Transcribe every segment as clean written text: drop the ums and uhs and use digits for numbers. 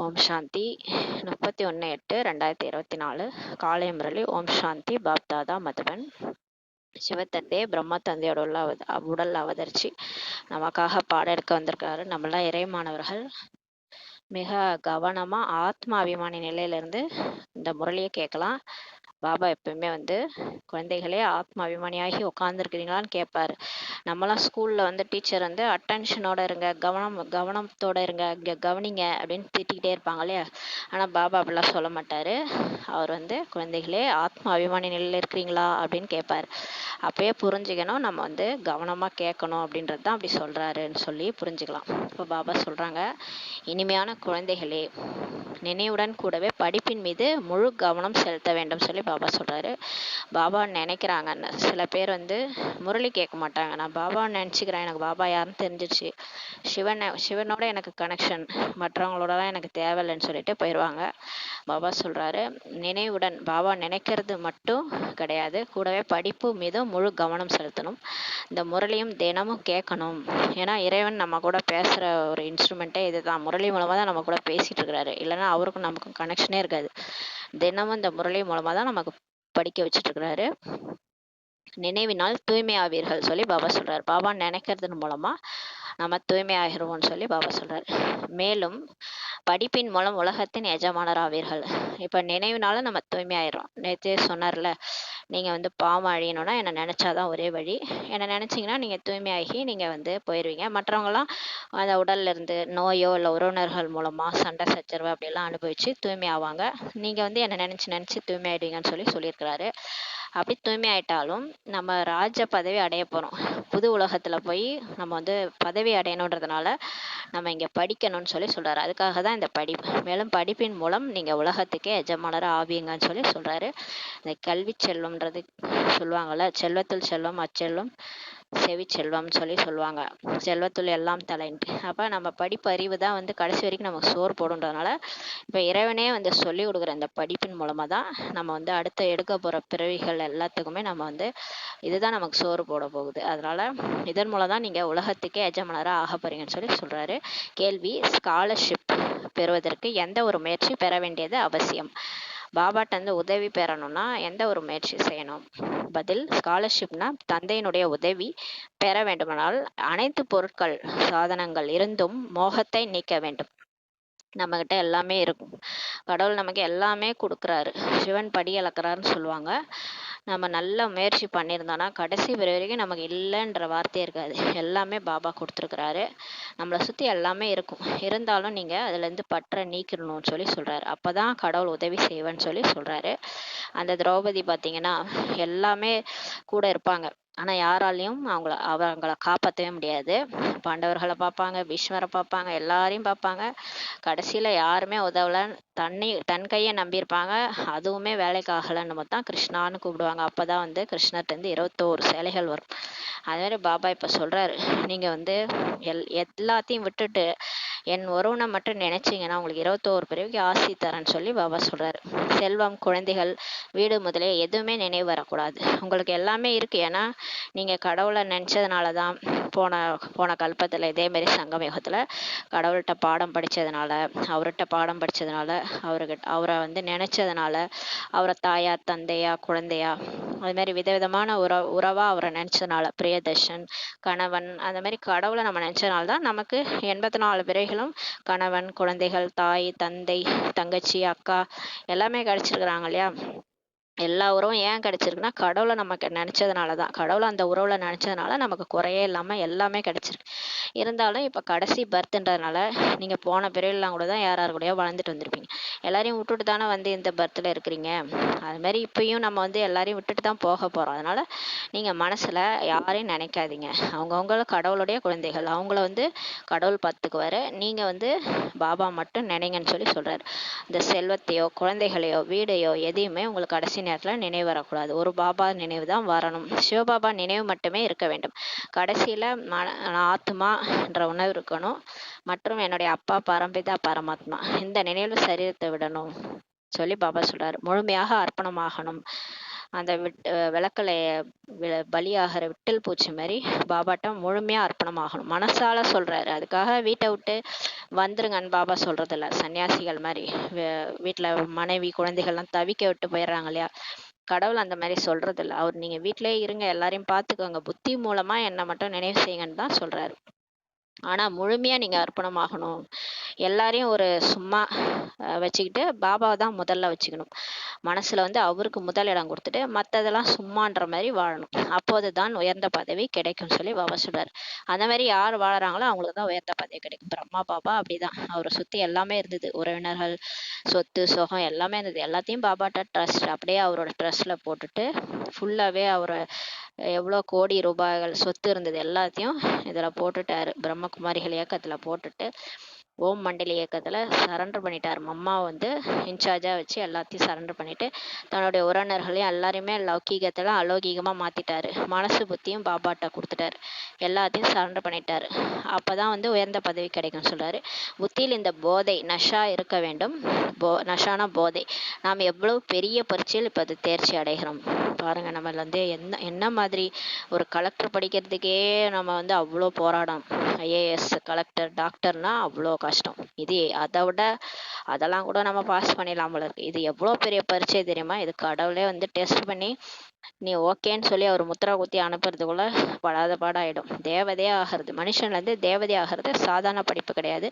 ஓம் சாந்தி 31/8/2024 காலை முரளி. ஓம் சாந்தி. பாப்தாதா மதுவன். சிவத்தந்தை பிரம்ம தந்தையோட உடல் அவதரிச்சு நமக்காக பாடம் எடுக்க வந்திருக்காரு. நம்மளாம் இறைமானவர்கள் மிக கவனமா ஆத்ம அபிமானி நிலையிலிருந்து இந்த முரளியை கேட்கலாம். பாபா எப்பயுமே குழந்தைகளே ஆத்ம அபிமானியாகி உட்காந்துருக்கிறீங்களான்னு கேட்பாரு. நம்மளாம் ஸ்கூல்ல டீச்சர் அட்டென்ஷனோட இருங்க, கவனத்தோட இருங்க, இங்க கவனிங்க அப்படின்னு திட்டிக்கிட்டே இருப்பாங்க இல்லையா. ஆனா பாபா அப்படிலாம் சொல்ல மாட்டாரு. அவர் குழந்தைகளே ஆத்ம அபிமானி நிலையில இருக்கிறீங்களா அப்படின்னு கேட்பாரு. அப்பயே புரிஞ்சுக்கணும் நம்ம கவனமா கேட்கணும் அப்படின்றது தான் அப்படி சொல்றாருன்னு சொல்லி புரிஞ்சுக்கலாம். இப்போ பாபா சொல்றாங்க, இனிமையான குழந்தைகளே, நினைவுடன் கூடவே படிப்பின் மீது முழு கவனம் செலுத்த வேண்டும் சொல்லி பாபா சொல்றாரு. பாபா நினைக்கிறாங்க, சில பேர் முரளி கேட்க மாட்டாங்க. நான் பாபா நினச்சிக்கிறேன், எனக்கு பாபா யாருன்னு தெரிஞ்சிச்சு, சிவனோட எனக்கு கனெக்ஷன், மற்றவங்களோடலாம் எனக்கு தேவையில்லைன்னு சொல்லிட்டு போயிடுவாங்க. பாபா சொல்றாரு, நினைவுடன் பாபா நினைக்கிறது மட்டும் கிடையாது, கூடவே படிப்பு மீது முழு கவனம் செலுத்தணும். இந்த முரளியும் தினமும் கேட்கணும். ஏன்னா இறைவன் நம்ம கூட பேசுற ஒரு இன்ஸ்ட்ருமெண்ட்டே இதுதான். முரளி மூலமா தான் நம்ம கூட பேசிட்டு இருக்கிறாரு. இல்லைன்னா அவருக்கும் நமக்கும் கனெக்ஷனே இருக்காது. தினமும் இந்த முரளி மூலமா தான் நமக்கு படிக்க வச்சுட்டு இருக்கிறாரு. நினைவினால் தூய்மை ஆவீர்கள் சொல்லி பாபா சொல்றாரு. பாபா நினைக்கிறது மூலமா நம்ம தூய்மை ஆகிருவோம்னு சொல்லி பாபா சொல்றாரு. மேலும் படிப்பின் மூலம் உலகத்தின் எஜமானர் ஆவீர்கள். இப்ப நினைவுனால நம்ம தூய்மை ஆயிரும். நேற்றே சொன்னார்ல, நீங்க பாவம் அழியணும்னா என்னை நினைச்சாதான் ஒரே வழி. என்னை நினைச்சீங்கன்னா நீங்க தூய்மையாகி நீங்க போயிடுவீங்க. மற்றவங்களாம் அந்த உடல்ல இருந்து நோயோ இல்லை உறவினர்கள் மூலமா சண்டை சச்சரவு அப்படியெல்லாம் அனுபவிச்சு தூய்மை ஆவாங்க. நீங்க என்னை நினைச்சு தூய்மை ஆயிடுவீங்கன்னு சொல்லியிருக்கிறாரு. அப்படி தூய்மை ஆயிட்டாலும் நம்ம ராஜ பதவி அடைய போறோம். புது உலகத்துல போய் நம்ம பதவி அடையணுன்றதுனால நம்ம இங்க படிக்கணும்னு சொல்றாரு. அதுக்காக தான் இந்த படிப்பு. மேலும் படிப்பின் மூலம் நீங்க உலகத்துக்கே எஜமானரா ஆவீங்கன்னு சொல்றாரு. இந்த கல்வி செல்வம்ன்றது சொல்லுவாங்கல்ல, செல்வத்தில் செல்வம் அச்செல்வம் செவி செல்வம் சொல்லுவாங்க. செல்வத்துள் எல்லாம் தலைன்ட்டு. அப்ப நம்ம படிப்பு அறிவு தான் கடைசி வரைக்கும் நமக்கு சோறு போடுன்றதுனால இப்ப இறைவனே சொல்லி கொடுக்குற இந்த படிப்பின் மூலமா தான் நம்ம அடுத்த எடுக்க போற பிறவிகள் எல்லாத்துக்குமே நம்ம இதுதான் நமக்கு சோறு போட போகுது. அதனால இதன் மூலம் தான் நீங்க உலகத்துக்கே எஜமானரா ஆக போறீங்கன்னு சொல்றாரு. கேள்வி, ஸ்காலர்ஷிப் பெறுவதற்கு எந்த ஒரு முயற்சி பெற வேண்டியது அவசியம்? பாபாட்ட உதவி பெறணும்னா எந்த ஒரு முயற்சி செய்யணும்? பதில், ஸ்காலர்ஷிப்னா தந்தையினுடைய உதவி பெற வேண்டுமானால் அனைத்து பொருட்கள் சாதனங்கள் இருந்தும் மோகத்தை நீக்க வேண்டும். நம்ம கிட்ட எல்லாமே இருக்கும். கடவுள் நமக்கு எல்லாமே கொடுக்குறாரு. சிவன் படி அளக்குறாருன்னு சொல்லுவாங்க. நம்ம நல்ல முயற்சி பண்ணியிருந்தோம்னா கடைசி வரைக்கும் நமக்கு இல்லைன்ற வார்த்தையே இருக்காது. எல்லாமே பாபா கொடுத்துருக்குறாரு. நம்மளை சுற்றி எல்லாமே இருக்கும். இருந்தாலும் நீங்கள் அதுலேருந்து பற்ற நீக்கணும்னு சொல்கிறாரு. அப்போ தான் கடவுள் உதவி செய்வேன்னு சொல்கிறாரு. அந்த திரௌபதி பார்த்தீங்கன்னா எல்லாமே கூட இருப்பாங்க. ஆனால் யாராலையும் அவங்கள காப்பாற்றவே முடியாது. பாண்டவர்களை பார்ப்பாங்க, பீஷ்மரை பார்ப்பாங்க, எல்லாரையும் பார்ப்பாங்க. கடைசியில் யாருமே உதவலை. தன் கையை நம்பியிருப்பாங்க. அதுவுமே வேலைக்கு ஆகலைன்னு தான் கிருஷ்ணான்னு கூப்பிடுவாங்க. அப்போ தான் கிருஷ்ணர்கிட்ட 21 சேலைகள் வரும். அது மாதிரி பாபா இப்போ சொல்கிறாரு, நீங்கள் எல்லாத்தையும் விட்டுட்டு என் ஒருவனை மட்டும் நினைச்சிங்கன்னா உங்களுக்கு 21 பிறவிக்கு ஆசி தரேன்னு பாபா சொல்கிறாரு. செல்வம், குழந்தைகள், வீடு முதலே எதுவுமே நினைவு வரக்கூடாது. உங்களுக்கு எல்லாமே இருக்குது. ஏன்னா நீங்கள் கடவுளை நினச்சதுனால தான் போன கல்பத்தில் இதேமாரி சங்கமயுகத்தில் கடவுள்கிட்ட பாடம் படித்ததுனால, அவரை நினச்சதுனால, அவரை தாயா, தந்தையா, குழந்தையா, அது மாதிரி விதவிதமான உறவாக அவரை நினச்சதுனால, பிரியதர்ஷன், கணவன், அந்த மாதிரி கடவுளை நம்ம நினச்சதுனால தான் நமக்கு 84 பிறவிகளும் கணவன், குழந்தைகள், தாய், தந்தை, தங்கச்சி, அக்கா எல்லாமே கிடைச்சிருக்கிறாங்க இல்லையா. எல்லா உறவும் ஏன் கிடைச்சிருக்குன்னா கடவுளை நமக்கு நினச்சதுனால தான். கடவுளை அந்த உறவில் நினச்சதுனால நமக்கு குறையே இல்லாமல் எல்லாமே கிடைச்சிருக்கு. இருந்தாலும் இப்போ கடைசி பர்த்ன்றதுனால நீங்கள் போன பிறவிலாம் கூட தான் யார் கூடயோ வளர்ந்துட்டு வந்திருப்பீங்க. எல்லாரையும் விட்டுட்டு தானே இந்த பர்த்தில் இருக்கிறீங்க. அது மாதிரி இப்பயும் நம்ம எல்லாரையும் விட்டுட்டு தான் போக போகிறோம். அதனால் நீங்கள் மனசில் யாரையும் நினைக்காதீங்க. அவங்கவுங்கள கடவுளுடைய குழந்தைகள். அவங்கள கடவுள் பார்த்துக்குவாரு. நீங்கள் பாபா மட்டும் நினைங்கன்னு சொல்கிறாரு. இந்த செல்வத்தையோ குழந்தைகளையோ வீடையோ எதையுமே உங்களுக்கு கடைசி நேரத்தில் நினைவு வரக்கூடாது. ஒரு பாபா நினைவு தான் வரணும். சிவபாபா நினைவு மட்டுமே இருக்க வேண்டும். கடைசியில் ஆத்மான்ற உணர்வு இருக்கணும். மற்றும் என்னுடைய அப்பா பரம்பிதா பரமாத்மா இந்த நினைவு சரீரத்தை விடணும் பாபா சொல்றாரு. முழுமையாக அர்ப்பணமாகணும். அந்த விளக்கலை பலியாகிற விட்டல் பூச்சி மாதிரி பாபாட்ட முழுமையா அர்ப்பணமாகணும். மனசால சொல்றாரு, அதுக்காக வீட்டை விட்டு வந்துருங்கன்னு பாபா சொல்றதில்ல. சன்னியாசிகள் மாதிரி வீட்டுல மனைவி குழந்தைகள்லாம் தவிக்க விட்டு போயிடுறாங்க இல்லையா, கடவுள் அந்த மாதிரி சொல்றது இல்லை. அவர் நீங்க வீட்டிலேயே இருங்க, எல்லாரையும் பார்த்துக்கோங்க, புத்தி மூலமா என்னை மட்டும் நினைவு செய்யுங்கன்னு தான் சொல்றாரு. ஆனா முழுமையா நீங்க அர்ப்பணமாகணும். எல்லாரையும் ஒரு சும்மா வச்சுக்கிட்டு பாபாவை தான் முதல்ல வச்சுக்கணும். மனசுல வந்து அவருக்கு முதல் இடம் கொடுத்துட்டு மற்றதெல்லாம் சும்மான்ற மாதிரி வாழணும். அப்போதுதான் உயர்ந்த பதவி கிடைக்கும் சொல்லி பாபா சொல்றாரு. அந்த மாதிரி யார் வாழறாங்களோ அவங்களுக்கு தான் உயர்ந்த பதவி கிடைக்கும். பிரம்மா பாபா அப்படிதான், அவரை சுத்தி எல்லாமே இருந்தது, உறவினர்கள், சொத்து சுகம் எல்லாமே இருந்தது. எல்லாத்தையும் பாபாட்ட ட்ரஸ்ட் அப்படியே அவரோட ட்ரஸ்ட்ல போட்டுட்டு ஃபுல்லாவே அவரை எவ்வளோ கோடி ரூபாய்கள் சொத்து இருந்தது எல்லாத்தையும் இதுல போட்டுட்டாரு. பிரம்மகுமாரிகள் இயக்கத்துல போட்டுட்டு ஓம் மண்டல இயக்கத்துல சரண்டர் பண்ணிட்டாரு. அம்மா வந்து இன்சார்ஜா வச்சு எல்லாத்தையும் சரண்டர் பண்ணிட்டு தன்னுடைய உறவினர்களையும் எல்லாரையுமே லௌகீகத்துல அலௌகீகமா மாத்திட்டாரு. மனசு புத்தியும் பாபாட்ட கொடுத்துட்டாரு. எல்லாத்தையும் சரண்டர் பண்ணிட்டாரு. அப்பதான் வந்து உயர்ந்த பதவி கிடைக்கும் சொல்றாரு. புத்தியில் இந்த போதை நஷா இருக்க வேண்டும். நஷானா போதை. நாம் எவ்வளவு பெரிய பரீட்சையில் இப்ப அது தேர்ச்சி அடைகிறோம் பாருங்க. நம்ம வந்து என்ன மாதிரி ஒரு கலெக்டர் படிக்கிறதுக்கே நம்ம வந்து அவ்வளோ போராடம். ஐஏஎஸ் கலெக்டர் டாக்டர்னா அவ்வளோ கஷ்டம். இது அதை விட அதெல்லாம் கூட நம்ம பாஸ் பண்ணிடலாம் போல இருக்கு. இது எவ்வளோ பெரிய பரீட்சை தெரியுமா? இது கடவுளே வந்து டெஸ்ட் பண்ணி நீ ஓகேன்னு சொல்லி அவர் முத்திரா குத்தி அனுப்புறதுக்குள்ள படாத பாடாயிடும். தேவதையே ஆகிறது, மனுஷன்ல இருந்து தேவதை ஆகிறது சாதாரண படிப்பு கிடையாது,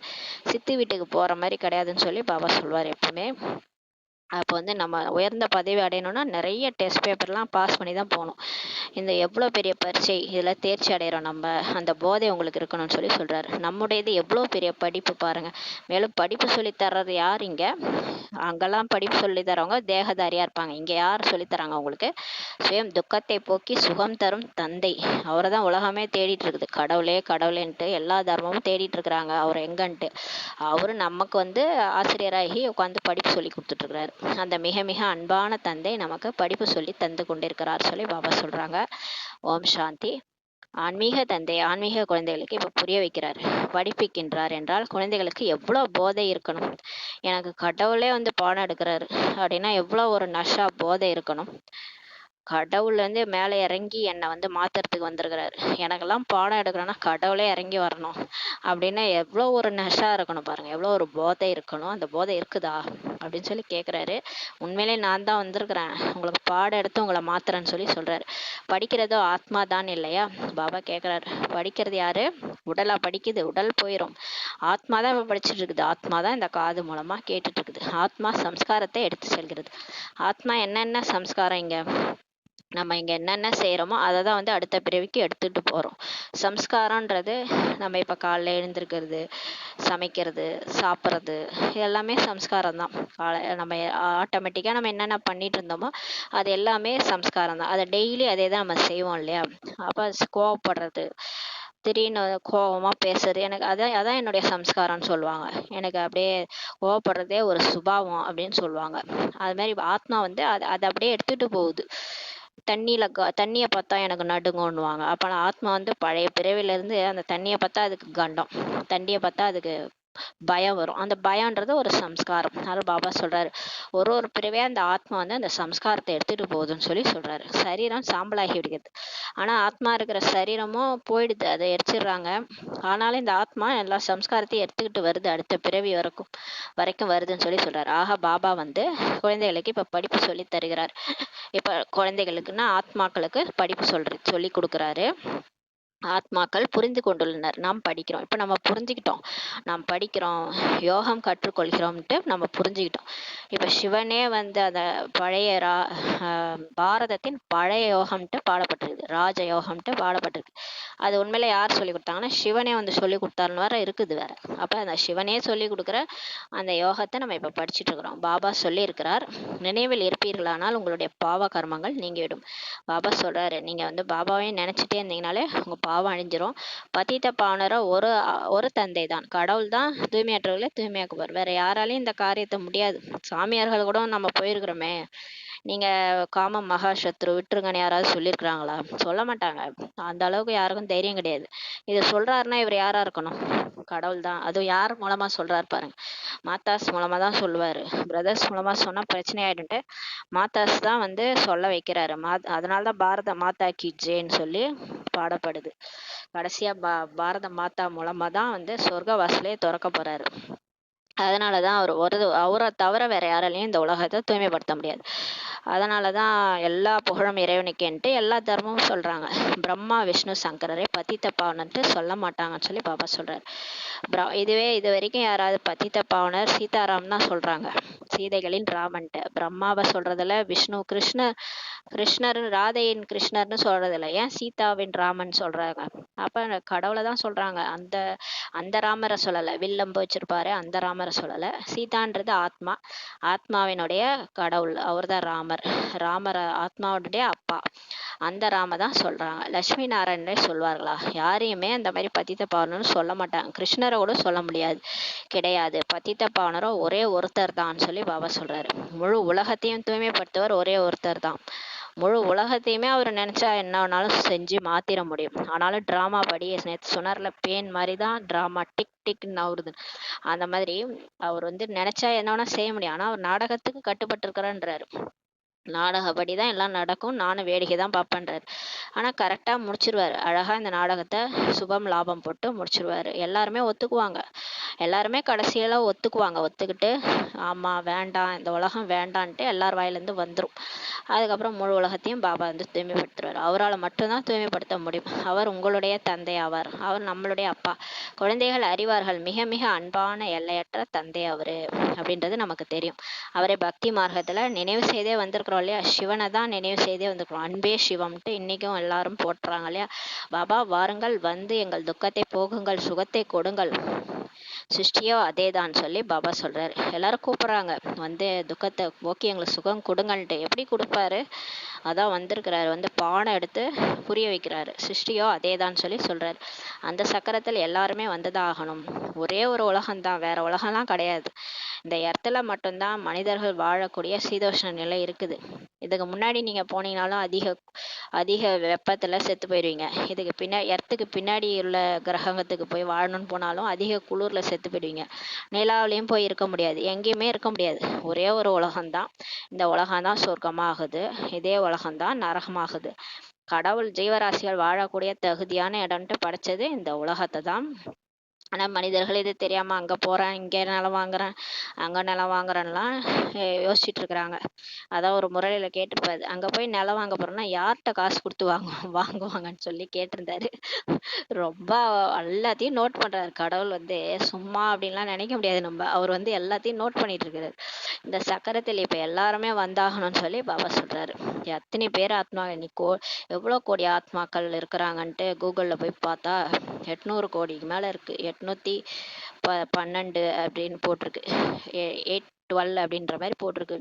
சித்து வீட்டுக்கு போற மாதிரி கிடையாதுன்னு சொல்லி பாபா சொல்வார் எப்பவுமே. அப்போ வந்து நம்ம உயர்ந்த பதவி அடையணும்னா நிறைய டெஸ்ட் பேப்பர்லாம் பாஸ் பண்ணி தான் போகணும். இந்த எவ்வளோ பெரிய பரீட்சை இதில் தேர்ச்சி அடைகிறோம் நம்ம, அந்த போதை உங்களுக்கு இருக்கணும்னு சொல்லி சொல்கிறாரு. நம்முடையது எவ்வளோ பெரிய படிப்பு பாருங்க. மேலும் படிப்பு சொல்லி தர்றது யார்? இங்கே அங்கெல்லாம் படிப்பு சொல்லி தரவங்க தேகதாரியாக இருப்பாங்க. இங்கே யார் சொல்லித்தராங்க உங்களுக்கு? சுயம் துக்கத்தை போக்கி சுகம் தரும் தந்தை. அவரை தான் உலகமே தேடிட்டு இருக்குது. கடவுளே கடவுளேன்ட்டு எல்லா தர்மமும் தேடிட்டு இருக்கிறாங்க அவர் எங்கன்ட்டு. அவரு நமக்கு வந்து ஆசிரியராகி உட்காந்து படிப்பு சொல்லி கொடுத்துட்ருக்கிறாரு. அந்த மிக மிக அன்பான தந்தை நமக்கு படிப்பு சொல்லி தந்து கொண்டிருக்கிறார் சொல்லி பாபா சொல்றாங்க. ஓம் சாந்தி. ஆன்மீக தந்தை ஆன்மீக குழந்தைகளுக்கு இப்ப புரிய வைக்கிறார், படிப்பிக்கின்றார் என்றால் குழந்தைகளுக்கு எவ்வளவு போதை இருக்கணும். எனக்கு கடவுளே வந்து பாடம் எடுக்கிறாரு அப்படின்னா எவ்வளவு ஒரு நஷா போதை இருக்கணும். கடவுள் வந்து மேலே இறங்கி என்னை வந்து மாத்துறதுக்கு வந்திருக்கிறாரு. எனக்கெல்லாம் பாடம் எடுக்கிறேன்னா கடவுளே இறங்கி வரணும் அப்படின்னா எவ்வளோ ஒரு நஷா இருக்கணும் பாருங்க, எவ்வளோ ஒரு போதை இருக்கணும். அந்த போதை இருக்குதா அப்படின்னு சொல்லி கேட்குறாரு. உண்மையிலே நான் தான் வந்திருக்கிறேன் உங்களுக்கு பாடம் எடுத்து உங்களை மாத்துறேன்னு சொல்லி சொல்றாரு. படிக்கிறதோ ஆத்மா தான் இல்லையா? பாபா கேட்குறாரு, படிக்கிறது யாரு? உடலா படிக்குது? உடல் போயிடும். ஆத்மா தான் இப்போ படிச்சுட்டு இருக்குது. ஆத்மா தான் இந்த காது மூலமா கேட்டுட்டு இருக்குது. ஆத்மா சம்ஸ்காரத்தை எடுத்து செல்கிறது. ஆத்மா என்னென்ன சம்ஸ்காரம் இங்க நம்ம இங்க என்னென்ன செய்யறோமோ அதை தான் வந்து அடுத்த பிறவிக்கு எடுத்துட்டு போறோம். சம்ஸ்காரம்ன்றது நம்ம இப்ப காலைல எழுந்திருக்கிறது, சமைக்கிறது, சாப்பிட்றது, எல்லாமே சம்ஸ்காரம் தான். நம்ம ஆட்டோமேட்டிக்கா நம்ம என்னென்ன பண்ணிட்டு இருந்தோமோ அது எல்லாமே சம்ஸ்காரம் தான். அதை டெய்லி அதே தான் நம்ம செய்வோம் இல்லையா? அப்ப கோவப்படுறது, திடீர்னு கோவமா பேசுறது, எனக்கு அதான் என்னுடைய சம்ஸ்காரம்னு சொல்லுவாங்க. எனக்கு அப்படியே கோவப்படுறதே ஒரு சுபாவம் அப்படின்னு சொல்லுவாங்க. அது மாதிரி ஆத்மா வந்து அதை அப்படியே எடுத்துட்டு போகுது. தண்ணியை பார்த்தா எனக்கு நடுங்கன்னுவாங்க. அப்ப ஆத்மா வந்து பழைய பிறவில இருந்து அந்த தண்ணியை பார்த்தா அதுக்கு கண்டம், தண்ணியை பார்த்தா அதுக்கு பயம் வரும். அந்த பயம்ன்றது ஒரு சம்ஸ்காரம். அதனால பாபா சொல்றாரு, ஒரு பிறவியா அந்த ஆத்மா வந்து அந்த சம்ஸ்காரத்தை எடுத்துட்டு போகுதுன்னு சொல்லி சொல்றாரு. சரீரம் சாம்பலாகி விடுகிறது, ஆனா ஆத்மா இருக்கிற சரீரமும் போயிடுது, அதை எரிச்சிடுறாங்க. ஆனாலும் இந்த ஆத்மா எல்லா சம்ஸ்காரத்தையும் எடுத்துக்கிட்டு வருது, அடுத்த பிறவி வரைக்கும் வருதுன்னு சொல்லி சொல்றாரு. ஆக பாபா வந்து குழந்தைகளுக்கு இப்ப படிப்பு சொல்லி தருகிறார். இப்ப குழந்தைகளுக்குன்னா ஆத்மாக்களுக்கு படிப்பு சொல்லி கொடுக்குறாரு. ஆத்மாக்கள் புரிந்து கொண்டுள்ளனர். நாம் படிக்கிறோம். இப்ப நம்ம புரிஞ்சுக்கிட்டோம், நாம் படிக்கிறோம், யோகம் கற்றுக்கொள்கிறோம்ட்டு நம்ம புரிஞ்சுக்கிட்டோம். இப்ப சிவனே வந்து அந்த பழைய பாரதத்தின் பழைய யோகம்ட்டு பாடப்பட்டிருக்கு, ராஜ யோகம்ட்டு பாடப்பட்டிருக்கு. அது உண்மையில யார் சொல்லி கொடுத்தாங்கன்னா சிவனே வந்து சொல்லி கொடுத்தாருன்னு வேற இருக்குது வேற. அப்ப அந்த சிவனே சொல்லி கொடுக்குற அந்த யோகத்தை நம்ம இப்ப படிச்சுட்டு இருக்கிறோம். பாபா சொல்லி இருக்கிறார், நினைவில் இருப்பீர்களானால் உங்களுடைய பாவ கர்மங்கள் நீங்கிவிடும். பாபா சொல்றாரு, நீங்க வந்து பாபாவையும் நினைச்சிட்டே இருந்தீங்கனாலே உங்க பாவம் அழிஞ்சிரும். பதித்த பாவனரோ ஒரு தந்தை தான், கடவுள் தான் தூய்மையற்றவர்களை தூய்மையாக்குவார். வேற யாராலையும் இந்த காரியத்தை முடியாது. சாமியார்கள் கூட நம்ம போயிருக்கிறோமே, நீங்க காம மகாசத்ரு விட்டுருங்கன்னு யாராவது சொல்லியிருக்கிறாங்களா? சொல்ல மாட்டாங்க. அந்த அளவுக்கு யாருக்கும் தைரியம் கிடையாது. இதை சொல்றாருன்னா இவர் யாரா இருக்கணும்? கடவுள் தான். அதுவும் யார் மூலமா சொல்றாரு பாருங்க. மாதாஸ் மூலமா தான் சொல்லுவாரு. பிரதர்ஸ் மூலமா சொன்னா பிரச்சனை ஆயிடும்ட்டு மாதாஸ் தான் வந்து சொல்ல வைக்கிறாரு. அதனாலதான் பாரத மாதா கி ஜெய்ன்னு சொல்லி பாடப்படுது. கடைசியா பாரத மாதா மூலமா தான் வந்து சொர்க்க வாசலே திறக்க போறாரு. அதனாலதான் அவரை தவிர வேற யாராலையும் இந்த உலகத்தை தூய்மைப்படுத்த முடியாது. அதனாலதான் எல்லா புகழும் இறைவனுக்கேன்ட்டு எல்லா தர்மமும் சொல்றாங்க. பிரம்மா விஷ்ணு சங்கரரை பதித்த பாவனன்ட்டு சொல்ல மாட்டாங்கன்னு சொல்லி பாபா சொல்றாரு. இதுவே இது வரைக்கும் யாராவது பதித்த பாவனர் சீதாராம் தான் சொல்றாங்க. சீதைகளின் ராமன்ட்டு. பிரம்மாவை சொல்றதுல விஷ்ணு கிருஷ்ணர் ராதையின் கிருஷ்ணர்னு சொல்றதில்ல. ஏன் சீதாவின் ராமன் சொல்றாங்க? அப்ப கடவுளை தான் சொல்றாங்க. அந்த அந்த ராமரை சொல்லலை. வில்லம்பு வச்சிருப்பாரு அந்த ராமரை சொல்லலை. சீதான்றது ஆத்மாவினுடைய கடவுள். அவர் தான் ராமர் ஆத்மாவுடைய அப்பா. அந்த ராம தான் சொல்றாங்க. லட்சுமி நாராயணனே சொல்வார்களா? யாரையுமே அந்த மாதிரி பதித்த பாவனர்னு சொல்ல மாட்டாங்க. கிருஷ்ணரை கூட சொல்ல முடியாது, கிடையாது. பதித்த பாவனரோ ஒரே ஒருத்தர் தான் சொல்லி பாபா சொல்றாரு. முழு உலகத்தையும் தூய்மைப்படுத்துவர் ஒரே ஒருத்தர் தான். முழு உலகத்தையுமே அவர் நினைச்சா என்ன வேணாலும் செஞ்சு மாத்திர முடியும். ஆனாலும் டிராமா படி நேற்று சொன்னார்ல, பேன் மாதிரி தான் டிராமா, டிக் டிக்னு நவுறுது. அந்த மாதிரி அவர் வந்து நினைச்சா என்ன வேணா செய்ய முடியும். ஆனா அவர் நாடகத்துக்கு கட்டுப்பட்டு இருக்கிறான்றாரு. நாடகப்படிதான் எல்லாம் நடக்கும், நானும் வேடிக்கை தான் பார்ப்பேன்றாரு. ஆனா கரெக்டா முடிச்சிருவாரு. அழகா இந்த நாடகத்தை சுபம் லாபம் போட்டு முடிச்சிருவாரு. எல்லாருமே ஒத்துக்குவாங்க. எல்லாருமே கடைசியில ஒத்துக்கிட்டு ஆமா வேண்டாம், இந்த உலகம் வேண்டான்ட்டு எல்லார் வாயிலிருந்து வந்துரும். அதுக்கப்புறம் முழு உலகத்தையும் பாபா வந்து தூய்மைப்படுத்துறாரு. அவரால் மட்டும்தான் தூய்மைப்படுத்த முடியும். அவர் உங்களுடைய தந்தை ஆவார். அவர் நம்மளுடைய அப்பா. குழந்தைகள் அறிவார்கள், மிக மிக அன்பான எல்லையற்ற தந்தை அவரு அப்படின்றது நமக்கு தெரியும். அவரை பக்தி மார்க்கத்துல நினைவு செய்தே வந்திருக்கிறோம் இல்லையா? சிவனை தான் நினைவு செய்தே வந்திருக்கிறோம். அன்பே சிவம்ட்டு இன்னைக்கும் எல்லாரும் போட்டுறாங்க இல்லையா? பாபா வாருங்கள், வந்து எங்கள் துக்கத்தை போகுங்கள், சுகத்தை கொடுங்கள், சிருஷ்டியோ அதேதான் சொல்லி பாபா சொல்றாரு. எல்லாரும் கூப்பிடுறாங்க, வந்து துக்கத்தை போக்கி எங்களுக்கு சுகம் கொடுங்கள்ட்டு. எப்படி கொடுப்பாரு? அதான் வந்திருக்கிறாரு. வந்து பானை எடுத்து புரிய வைக்கிறாரு. சிருஷ்டியோ அதேதான் சொல்லி சொல்றாரு. அந்த சக்கரத்தில் எல்லாருமே வந்துதான் ஆகணும். ஒரே ஒரு உலகம்தான், வேற உலகம்லாம் கிடையாது. இந்த இடத்துல மட்டும்தான் மனிதர்கள் வாழக்கூடிய சீதோஷ்ண நிலை இருக்குது. இதுக்கு முன்னாடி நீங்க போனீங்கனாலும் அதிக வெப்பத்துல செத்து போயிடுவீங்க. இதுக்கு இடத்துக்கு பின்னாடி உள்ள கிரகத்துக்கு போய் வாழணும்னு போனாலும் அதிக குளிர்ல செத்து போயிடுவீங்க. நிலாவிலையும் போய் இருக்க முடியாது, எங்கேயுமே இருக்க முடியாது. ஒரே ஒரு உலகம்தான். இந்த உலகம்தான் சொர்க்கமாகுது, இதே உலகம்தான் நரகமாகுது. கடவுள் ஜீவராசிகள் வாழக்கூடிய தகுதியான இடம்ட்டு படைச்சது இந்த உலகத்தை தான். ஆனா மனிதர்கள் இது தெரியாம அங்க போறேன், இங்க நிலம் வாங்குறேன், அங்க நிலம் வாங்குறேன்லாம் யோசிச்சுட்டு இருக்கிறாங்க. அதான் ஒரு முரளியில கேட்டிருப்பாரு, அங்க போய் நிலம் வாங்க போறோம்னா யார்கிட்ட காசு கொடுத்து வாங்குவாங்கன்னு சொல்லி கேட்டிருந்தாரு. ரொம்ப எல்லாத்தையும் நோட் பண்றாரு. கடவுள் வந்து சும்மா அப்படின்லாம் நினைக்க முடியாது. அவர் வந்து எல்லாத்தையும் நோட் பண்ணிட்டு இருக்கிறாரு. இந்த சக்கரத்தில் இப்ப எல்லாருமே வந்தாகணும்னு சொல்லி பாபா சொல்றாரு. எத்தனை பேர் ஆத்மா எவ்வளவு கோடி ஆத்மாக்கள் இருக்கிறாங்கன்ட்டு கூகுள்ல போய் பார்த்தா 800 கோடிக்கு மேல இருக்கு. 812 அப்படின்னு போட்டிருக்கு. 812 அப்படின்ற மாதிரி போட்டிருக்கு.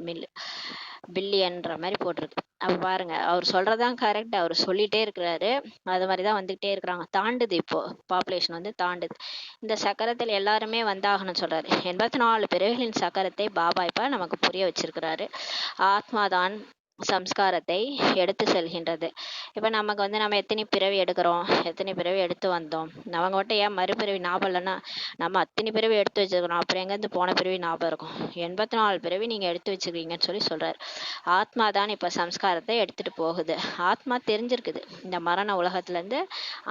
பில்லியன்ற மாதிரி போட்டிருக்கு. அப்ப பாருங்க, அவர் சொல்றதான் கரெக்ட். அவர் சொல்லிட்டே இருக்கிறாரு. அது மாதிரிதான் வந்துகிட்டே இருக்கிறாங்க. தாண்டுது, இப்போ பாப்புலேஷன் வந்து தாண்டுது. இந்த சக்கரத்தில் எல்லாருமே வந்தாகணும்னு சொல்றாரு. 84 பிறவிகளின் சக்கரத்தை பாபா இப்ப நமக்கு புரிய வச்சிருக்கிறாரு. ஆத்மாதான் சம்ஸ்காரத்தை எடுத்து செல்கின்றது. இப்ப நமக்கு வந்து நம்ம எத்தனை பிறவி எடுக்கிறோம், எத்தனை பிறவி எடுத்து வந்தோம். அவங்க மட்டும் ஏன் மறுபிறவி ஞாபகம் இல்லைன்னா, நம்ம அத்தனை பிறவி எடுத்து வச்சிருக்கிறோம், அப்புறம் எங்கேருந்து போன பிறவி ஞாபகம் இருக்கும்? 84 பிறவி நீங்க எடுத்து வச்சுக்கிறீங்கன்னு சொல்லி சொல்றாரு. ஆத்மா தான் இப்ப சம்ஸ்காரத்தை எடுத்துட்டு போகுது. ஆத்மா தெரிஞ்சிருக்குது, இந்த மரண உலகத்துல இருந்து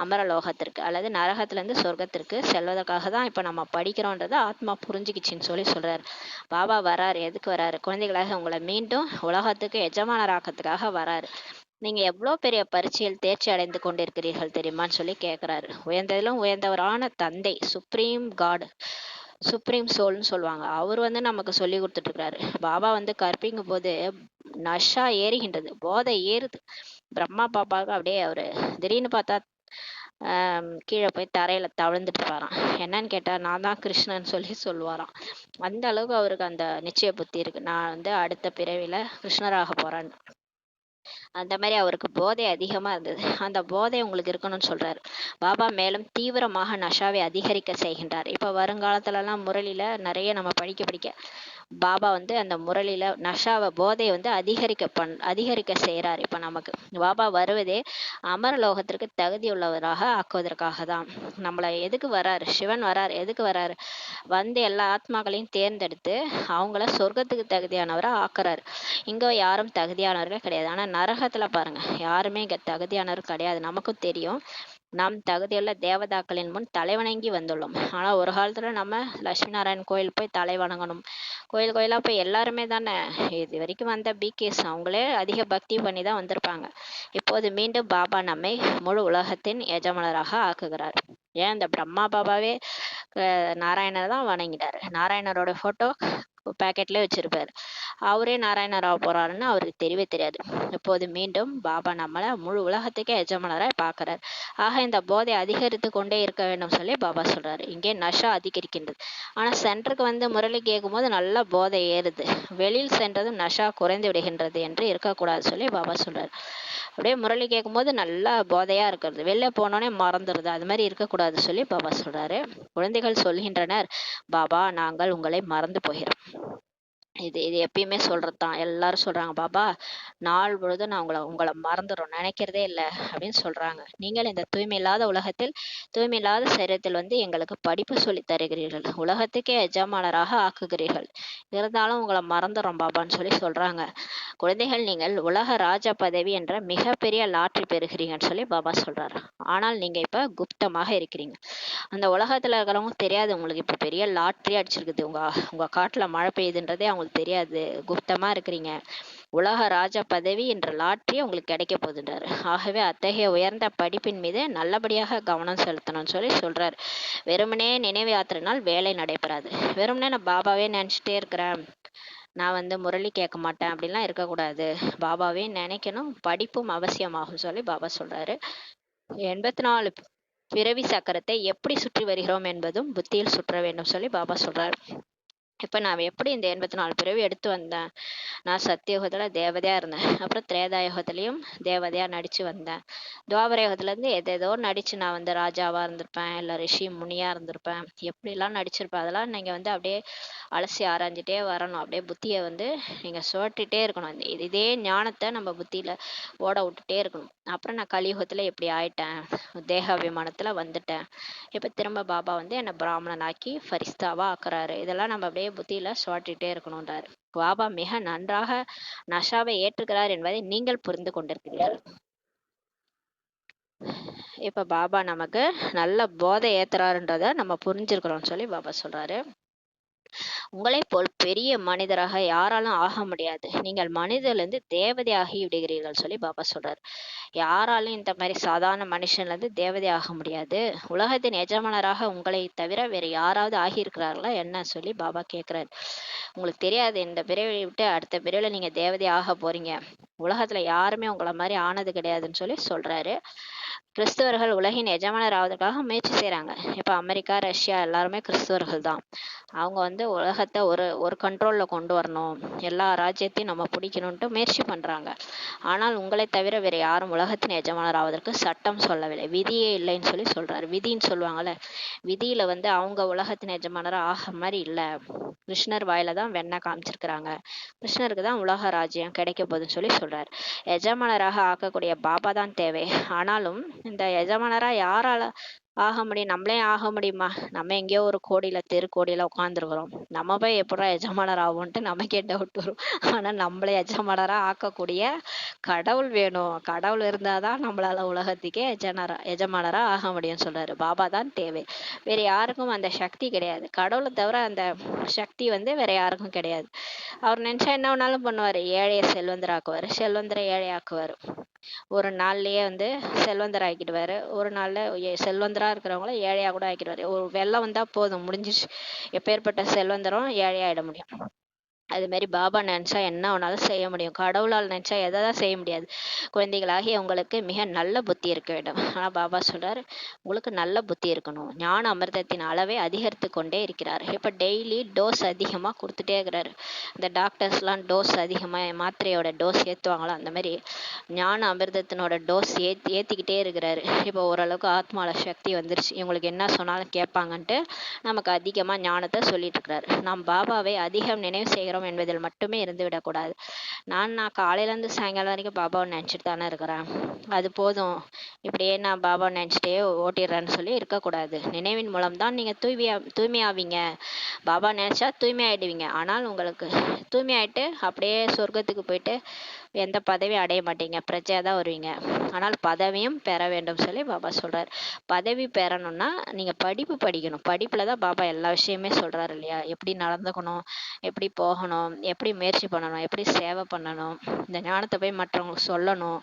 அமரலோகத்திற்கு அல்லது நரகத்துல இருந்து சொர்க்கத்திற்கு செல்வதற்காக தான் இப்ப நம்ம படிக்கிறோன்றதை ஆத்மா புரிஞ்சுக்கிச்சின்னு சொல்லி சொல்றாரு. பாபா வராரு. எதுக்கு வராரு? குழந்தைகளாக உங்களை மீண்டும் உலகத்துக்கு எஜமானராக்கிறதுக்காக வராரு. நீங்க எவ்வளவு பெரிய பரீட்சையில் தேர்ச்சி அடைந்து கொண்டிருக்கிறீர்கள் தெரியுமான்னு சொல்லி கேட்கிறாரு. உயர்ந்ததிலும் உயர்ந்தவரான தந்தை, சுப்ரீம் காட், சுப்ரீம் சோல்னு சொல்லுவாங்க, அவர் வந்து நமக்கு சொல்லி கொடுத்துட்டு இருக்கிறாரு. பாபா வந்து கற்பிக்கும் போது நஷா ஏறுகின்றது, போதை ஏறுது. பிரம்மா பாப்பாவுக்கு அப்படியே அவரு திடீர்னு பார்த்தா கீழே போய் தரையில தவழ்ந்துட்டு இருப்பாராம். என்னன்னு கேட்டா, நான் தான் கிருஷ்ணன் சொல்லி சொல்லுவாராம். அந்த அளவுக்கு அவருக்கு அந்த நிச்சய புத்தி இருக்கு, நான் வந்து அடுத்த பிறவில கிருஷ்ணராக போறேன்னு. அந்த மாதிரி அவருக்கு போதை அதிகமா இருந்தது. அந்த போதை உங்களுக்கு இருக்கணும்னு சொல்றாரு. பாபா மேலும் தீவிரமாக நஷாவை அதிகரிக்க செய்கின்றார். இப்ப வருங்காலத்துலலாம் முரளில நிறைய நம்ம படிக்க பாபா வந்து அந்த முரளில நஷாவை போதை வந்து அதிகரிக்க செய்யறாரு. இப்ப நமக்கு பாபா வருவதே அமரலோகத்திற்கு தகுதியுள்ளவராக ஆக்குவதற்காக தான். நம்மளை எதுக்கு வராரு? சிவன் வராரு. எதுக்கு வராரு? வந்து எல்லா ஆத்மாக்களையும் தேர்ந்தெடுத்து அவங்கள சொர்க்கத்துக்கு தகுதியானவரா ஆக்குறாரு. இங்க யாரும் தகுதியானவர்கள் கிடையாது. ஆனா நரகத்துல பாருங்க, யாருமே இங்க தகுதியானவர் கிடையாது. நமக்கும் தெரியும். நாம் தகுதியுள்ள தேவதாக்களின் முன் தலைவணங்கி வந்துள்ளோம். ஆனா ஒரு காலத்துல நம்ம லட்சுமி நாராயண் கோயில் போய் தலை வணங்கணும். கோயில் கோயிலா போய் எல்லாருமே தானே இது வரைக்கும் வந்த பிகேஸ் அவங்களே அதிக பக்தி பண்ணி தான் வந்திருப்பாங்க. இப்போது மீண்டும் பாபா நம்மை முழு உலகத்தின் எஜமானராக ஆக்குகிறார். ஏன் இந்த பிரம்மா பாபாவே நாராயணரை தான் வணங்கிட்டாரு. நாராயணரோட போட்டோ பேக்கெட்ல வச்சிருப்பாரு. அவரே நாராயணர் ஆக போறாருன்னு அவருக்கு தெரியவே தெரியாது. இப்போது மீண்டும் பாபா நம்மள முழு உலகத்துக்கே எஜமானரா பாக்குறாரு. ஆக இந்த போதை அதிகரித்து கொண்டே இருக்க வேண்டும் சொல்லி பாபா சொல்றாரு. இங்கே நஷா அதிகரிக்கின்றது. ஆனா சென்டருக்கு வந்து முரளி கேட்கும் போது நல்லா போதை ஏறுது. வெளியில் சென்றதும் நஷா குறைந்து விடுகின்றது என்று இருக்கக்கூடாது சொல்லி பாபா சொல்றாரு. அப்படியே முரளி கேட்கும் போது நல்லா போதையா இருக்கிறது, வெளில போனோடனே மறந்துடுது, அது மாதிரி இருக்கக்கூடாது சொல்லி பாபா சொல்றாரு. குழந்தைகள் சொல்கின்றனர், பாபா நாங்கள் உங்களை மறந்து போகிறோம். இது இது எப்பயுமே சொல்றதுதான். எல்லாரும் சொல்றாங்க, பாபா நாள் பொழுதும் நான் உங்களை மறந்துடுறோம், நினைக்கிறதே இல்லை அப்படின்னு சொல்றாங்க. நீங்கள் இந்த தூய்மை இல்லாத உலகத்தில் தூய்மை இல்லாத சரீரத்தில் வந்து எங்களுக்கு படிப்பு சொல்லி தருகிறீர்கள், உலகத்துக்கே எஜமானராக ஆக்குகிறீர்கள், இருந்தாலும் உங்களை மறந்துடுறோம் பாபான்னு சொல்லி சொல்றாங்க. குழந்தைகள், நீங்கள் உலக ராஜ பதவி என்ற மிகப்பெரிய லாட்ரி பெறுகிறீங்கன்னு சொல்லி பாபா சொல்றாரு. ஆனால் நீங்க இப்ப குப்தமாக இருக்கிறீங்க. அந்த உலகத்துல இருக்கிறவங்க தெரியாது உங்களுக்கு இப்ப பெரிய லாட்ரி அடிச்சிருக்குது, உங்க உங்க காட்டுல மழை பெய்யுதுன்றதே அவங்களுக்கு தெரியாது. குப்தமா இருக்கிறீங்க. உலக ராஜா பதவி என்ற லாட்ரி உங்களுக்கு கிடைக்க போகுதுன்றாரு. ஆகவே அத்தகைய உயர்ந்த படிப்பின் மீது நல்லபடியாக கவனம் செலுத்தணும்னு சொல்லி சொல்றாரு. வெறுமனே நினைவு யாத்திரைனால் வேலை நடைபெறாது. வெறுமனே நான் பாபாவே நினைச்சிட்டே இருக்கிறேன், நான் வந்து முரளி கேட்க மாட்டேன் அப்படின்லாம் இருக்கக்கூடாது. பாபாவே நினைக்கணும், படிப்பும் அவசியமாகும் சொல்லி பாபா சொல்றாரு. 84 பிறவி சக்கரத்தை எப்படி சுற்றி வருகிறோம் என்பதும் புத்தியில் சுற்ற வேண்டும் சொல்லி பாபா சொல்றாரு. இப்ப நான் எப்படி இந்த 84 பிறவி எடுத்து வந்தேன்? நான் சத்தியுகத்துல தேவதையா இருந்தேன், அப்புறம் திரேதாயுகத்திலையும் தேவதையா நடிச்சு வந்தேன். துவாபர யுகத்துல இருந்து எதேதோ நடிச்சு நான் வந்து ராஜாவா இருந்திருப்பேன், இல்ல ரிஷி முனியா இருந்திருப்பேன், எப்படிலாம் நடிச்சிருப்பேன். அதெல்லாம் நீங்க வந்து அப்படியே அலசி ஆராய்ஞ்சிட்டே வரணும். அப்படியே புத்தியை வந்து நீங்க சுழற்றிட்டே இருக்கணும். இதே ஞானத்தை நம்ம புத்தியில ஓட விட்டுட்டே இருக்கணும். அப்புறம் நான் கலியுகத்துல எப்படி ஆயிட்டேன், தேகாபிமானத்துல வந்துட்டேன், இப்ப திரும்ப பாபா வந்து என்னை பிராமணன் ஆக்கி ஃபரிஸ்தாவா ஆக்குறாரு. இதெல்லாம் நம்ம அப்படியே புத்தியில சுழற்றிட்டே இருக்கணும்ன்றாரு. பாபா மிக நன்றாக நஷாவை ஏற்றுக்கிறார் என்பதை நீங்கள் புரிந்து கொண்டிருக்கிறீர்கள். இப்ப பாபா நமக்கு நல்ல போதை ஏத்துறாருன்றத நம்ம புரிஞ்சிருக்கிறோம்னு சொல்லி பாபா சொல்றாரு. உங்களை போல் பெரிய மனிதராக யாராலும் ஆக முடியாது, நீங்கள் மனிதர்லேருந்து தேவதையாகி விடுகிறீர்கள் சொல்லி பாபா சொல்றாரு. யாராலும் இந்த மாதிரி சாதாரண மனுஷன்லேருந்து தேவதை ஆக முடியாது. உலகத்தின் எஜமானராக உங்களை தவிர வேற யாராவது ஆகியிருக்கிறார்களா என்ன சொல்லி பாபா கேட்குறாரு. உங்களுக்கு தெரியாது, இந்த பிறவை விட்டு அடுத்த பிறவில நீங்க தேவதை ஆக போறீங்க, உலகத்துல யாருமே உங்களை மாதிரி ஆனது கிடையாதுன்னு சொல்லி சொல்றாரு. கிறிஸ்தவர்கள் உலகின் எஜமானர் ஆவதற்காக முயற்சி செய்யறாங்க. இப்ப அமெரிக்கா, ரஷ்யா எல்லாருமே கிறிஸ்தவர்கள் தான். அவங்க வந்து உலகத்தை ஒரு கண்ட்ரோல்ல கொண்டு வரணும், எல்லா ராஜ்யத்தையும் நம்ம பிடிக்கணும்ட்டு முயற்சி பண்றாங்க. ஆனால் உங்களை தவிர வேற யாரும் உலகத்தின் எஜமானர் ஆவதற்கு சட்டம் சொல்லவில்லை, விதியே இல்லைன்னு சொல்லி சொல்றாரு. விதின்னு சொல்லுவாங்கல்ல, விதியில வந்து அவங்க உலகத்தின் எஜமானரா ஆக மாதிரி இல்ல. கிருஷ்ணர் வாயில தான் வெண்ணெய் காமிச்சிருக்கிறாங்க, கிருஷ்ணருக்கு தான் உலக ராஜ்யம் கிடைக்க போகுதுன்னு சொல்லி சொல்றாரு. எஜமானராக ஆக்கக்கூடிய பாபா தான் தேவை. ஆனாலும் இந்த எஜமானரா யாரால ஆக முடியும்? நம்மளே ஆக முடியுமா? நம்ம எங்கேயோ ஒரு தெரு கோடியில உட்காந்துருக்குறோம், நம்ம போய் எப்படா எஜமானர் ஆகும்ன்ட்டு நமக்கே டவுட் வரும். ஆனா நம்மளை எஜமானரா ஆக்கக்கூடிய கடவுள் வேணும். கடவுள் இருந்தாதான் நம்மளால உலகத்துக்கே எஜமானரா ஆக முடியும்னு சொல்றாரு. பாபா தான் தேவை, வேற யாருக்கும் அந்த சக்தி கிடையாது. கடவுளை தவிர அந்த சக்தி வந்து வேற யாருக்கும் கிடையாது. அவர் நினைச்சா என்ன வேணாலும் பண்ணுவாரு. ஏழையை செல்வந்தராக்குவாரு, செல்வந்தரை ஏழையாக்குவாரு. ஒரு நாள்லயே வந்து செல்வந்தர் ஆக்கிடுவாரு, ஒரு நாள்ல செல்வந்தரா இருக்கிறவங்கள ஏழையா கூட ஆக்கிடுவாரு. ஒரு வெள்ளம் வந்தா போதும், முடிஞ்சிச்சு. எப்பேற்பட்ட செல்வந்தரும் ஏழையாயிட முடியும். அது மாதிரி பாபா நினச்சா என்ன வேணாலும் செய்ய முடியும். கடவுளால் நினச்சா எதை தான் செய்ய முடியாது. குழந்தைகளாகிய உங்களுக்கு மிக நல்ல புத்தி இருக்க வேண்டும். ஆனால் பாபா சொல்றாரு, உங்களுக்கு நல்ல புத்தி இருக்கணும். ஞான அமிர்தத்தின் அளவை அதிகரித்து கொண்டே இருக்கிறார். இப்போ டெய்லி டோஸ் அதிகமாக கொடுத்துட்டே இருக்கிறாரு. இந்த டாக்டர்ஸ்லாம் டோஸ் அதிகமாக மாத்திரையோட டோஸ் ஏற்றுவாங்களோ அந்த மாதிரி ஞான அமிர்தத்தினோட டோஸ் ஏற்றிக்கிட்டே இருக்கிறாரு. இப்போ ஓரளவுக்கு ஆத்மால சக்தி வந்துருச்சு. இவங்களுக்கு என்ன சொன்னாலும் கேட்பாங்கன்ட்டு நமக்கு அதிகமாக ஞானத்தை சொல்லிட்டு இருக்கிறாரு. நாம் பாபாவை அதிகம் நினைவு செய்கிறோம் என்பதில் மட்டுமே இருந்து விடக்கூடாது. நான் காலையிலேருந்து சாயங்காலம் வரைக்கும் பாபாவை நினச்சிட்டு தானே இருக்கிறேன், அது போதும், இப்படியே நான் பாபாவை நினச்சிட்டே ஓட்டிடுறேன்னு சொல்லி இருக்கக்கூடாது. நினைவின் மூலம்தான் நீங்கள் தூய்மையாவீங்க. பாபா நினச்சா தூய்மையாயிடுவீங்க. ஆனால் உங்களுக்கு தூய்மையாயிட்டு அப்படியே சொர்க்கத்துக்கு போயிட்டு எந்த பதவியும் அடைய மாட்டீங்க, பிரஜையாக தான் வருவீங்க. ஆனால் பதவியும் பெற வேண்டும் சொல்லி பாபா சொல்கிறார். பதவி பெறணும்னா நீங்கள் படிப்பு படிக்கணும். படிப்பில் தான் பாபா எல்லா விஷயமே சொல்கிறாரு இல்லையா? எப்படி நடந்துக்கணும், எப்படி போகணும், எப்படி முயற்சி பண்ணணும், எப்படி சேவை பண்ணணும், இந்த ஞானத்தை போய் மற்றவங்களுக்கு சொல்லணும்,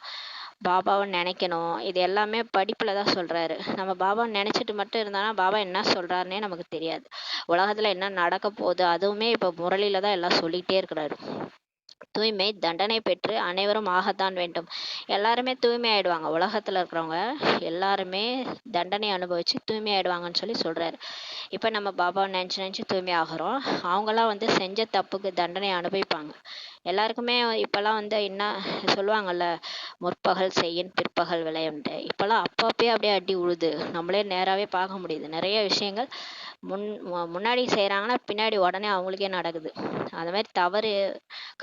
பாபாவை நினைக்கணும். இது எல்லாமே படிப்பில் தான் சொல்கிறாரு. நம்ம பாபாவை நினச்சிட்டு மட்டும் இருந்தானா பாபா என்ன சொல்கிறாருன்னே நமக்கு தெரியாது. உலகத்தில் என்ன நடக்க போகுது அதுவுமே இப்போ முரளியில் தான் எல்லாம் சொல்லிகிட்டே இருக்கிறாரு. தூய்மை தண்டனை பெற்று அனைவரும் ஆகத்தான் வேண்டும். எல்லாருமே தூய்மை ஆயிடுவாங்க. உலகத்துல இருக்கிறவங்க எல்லாருமே தண்டனை அனுபவிச்சு தூய்மை ஆயிடுவாங்கன்னு சொல்லி சொல்றாரு. இப்ப நம்ம பாபாவை நினைச்சு தூய்மை ஆகிறோம். அவங்கெல்லாம் செஞ்ச தப்புக்கு தண்டனை அனுபவிப்பாங்க. எல்லாருக்குமே இப்பெல்லாம் என்ன சொல்லுவாங்கல்ல, முற்பகல் செய்யின் பிற்பகல் விளையும்ட்டு. இப்பெல்லாம் அப்பப்பயே அப்படியே அடி உழுது, நம்மளே நேராவே பார்க்க முடியுது. நிறைய விஷயங்கள் முன்னாடி செய்யறாங்கன்னா பின்னாடி உடனே அவங்களுக்கே நடக்குது. அந்த மாதிரி தவறு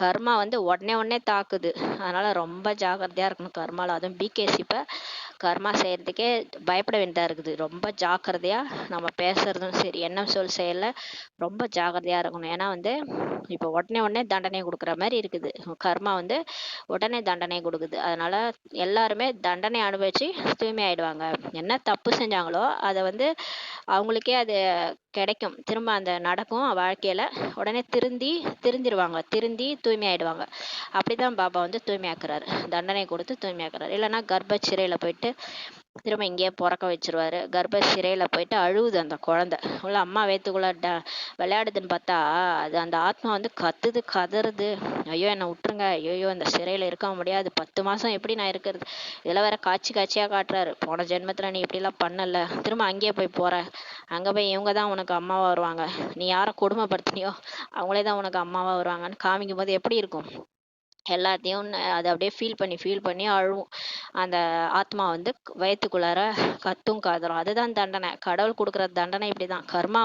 கர்மா உடனே தாக்குது. அதனால ரொம்ப ஜாக்கிரதையா இருக்கணும் கர்மால. அதுவும் பிகேசி இப்ப கர்மா செய்யறதுக்கே பயப்பட வேண்டியதா இருக்குது. ரொம்ப ஜாக்கிரதையா நம்ம பேசுறதும் சரி, எண்ணம் சொல் செயல்ல ரொம்ப ஜாக்கிரதையா இருக்கணும். ஏன்னா இப்போ உடனே தண்டனை கொடுக்குற மாதிரி இருக்குது. கர்மா உடனே தண்டனை கொடுக்குது. அதனால எல்லாருமே தண்டனை அனுபவிச்சு தூய்மை ஆயிடுவாங்க. என்ன தப்பு செஞ்சாங்களோ அதை அவங்களுக்கே அது கிடைக்கும். திரும்ப அந்த நடக்கும் வாழ்க்கையில. உடனே திருந்திருவாங்க. திருந்தி தூய்மை ஆயிடுவாங்க. அப்படிதான் பாபா தூய்மையாக்குறாரு. தண்டனை கொடுத்து தூய்மையாக்குறாரு. இல்லைன்னா கர்ப்ப சிறையில போயிட்டு திரும்ப இங்கேயே பிறக்க வச்சிருவாரு. கர்ப்ப சிறையில போயிட்டு அழுவுது அந்த குழந்தை. உள்ள அம்மா வயிற்றுக்குள்ள விளையாடுதுன்னு பார்த்தா அது அந்த ஆத்மா கத்துது, கதறுது, ஐயோ என்னை விட்டுருங்க, ஐயோ இந்த சிறையில இருக்க முடியாது, 10 மாசம் எப்படி நான் இருக்கிறது. இதெல்லாம் வேற காட்சியா காட்டுறாரு. போன ஜென்மத்துல நீ இப்படிலாம் பண்ணல, திரும்ப அங்கேயே போய் போற, அங்க போய் இவங்க தான் உனக்கு அம்மாவா வருவாங்க, நீ யாரை கொடுமைப்படுத்தினியோ அவங்களே தான் உனக்கு அம்மாவா வருவாங்கன்னு காமிக்கும் போது எப்படி இருக்கும்? எல்லாத்தையும் அதை அப்படியே ஃபீல் பண்ணி அழுவும். அந்த ஆத்மா வயிற்றுக்குள்ளார கத்தும் கதறும். அதுதான் தண்டனை. கடவுள் கொடுக்குற தண்டனை இப்படிதான். கர்மா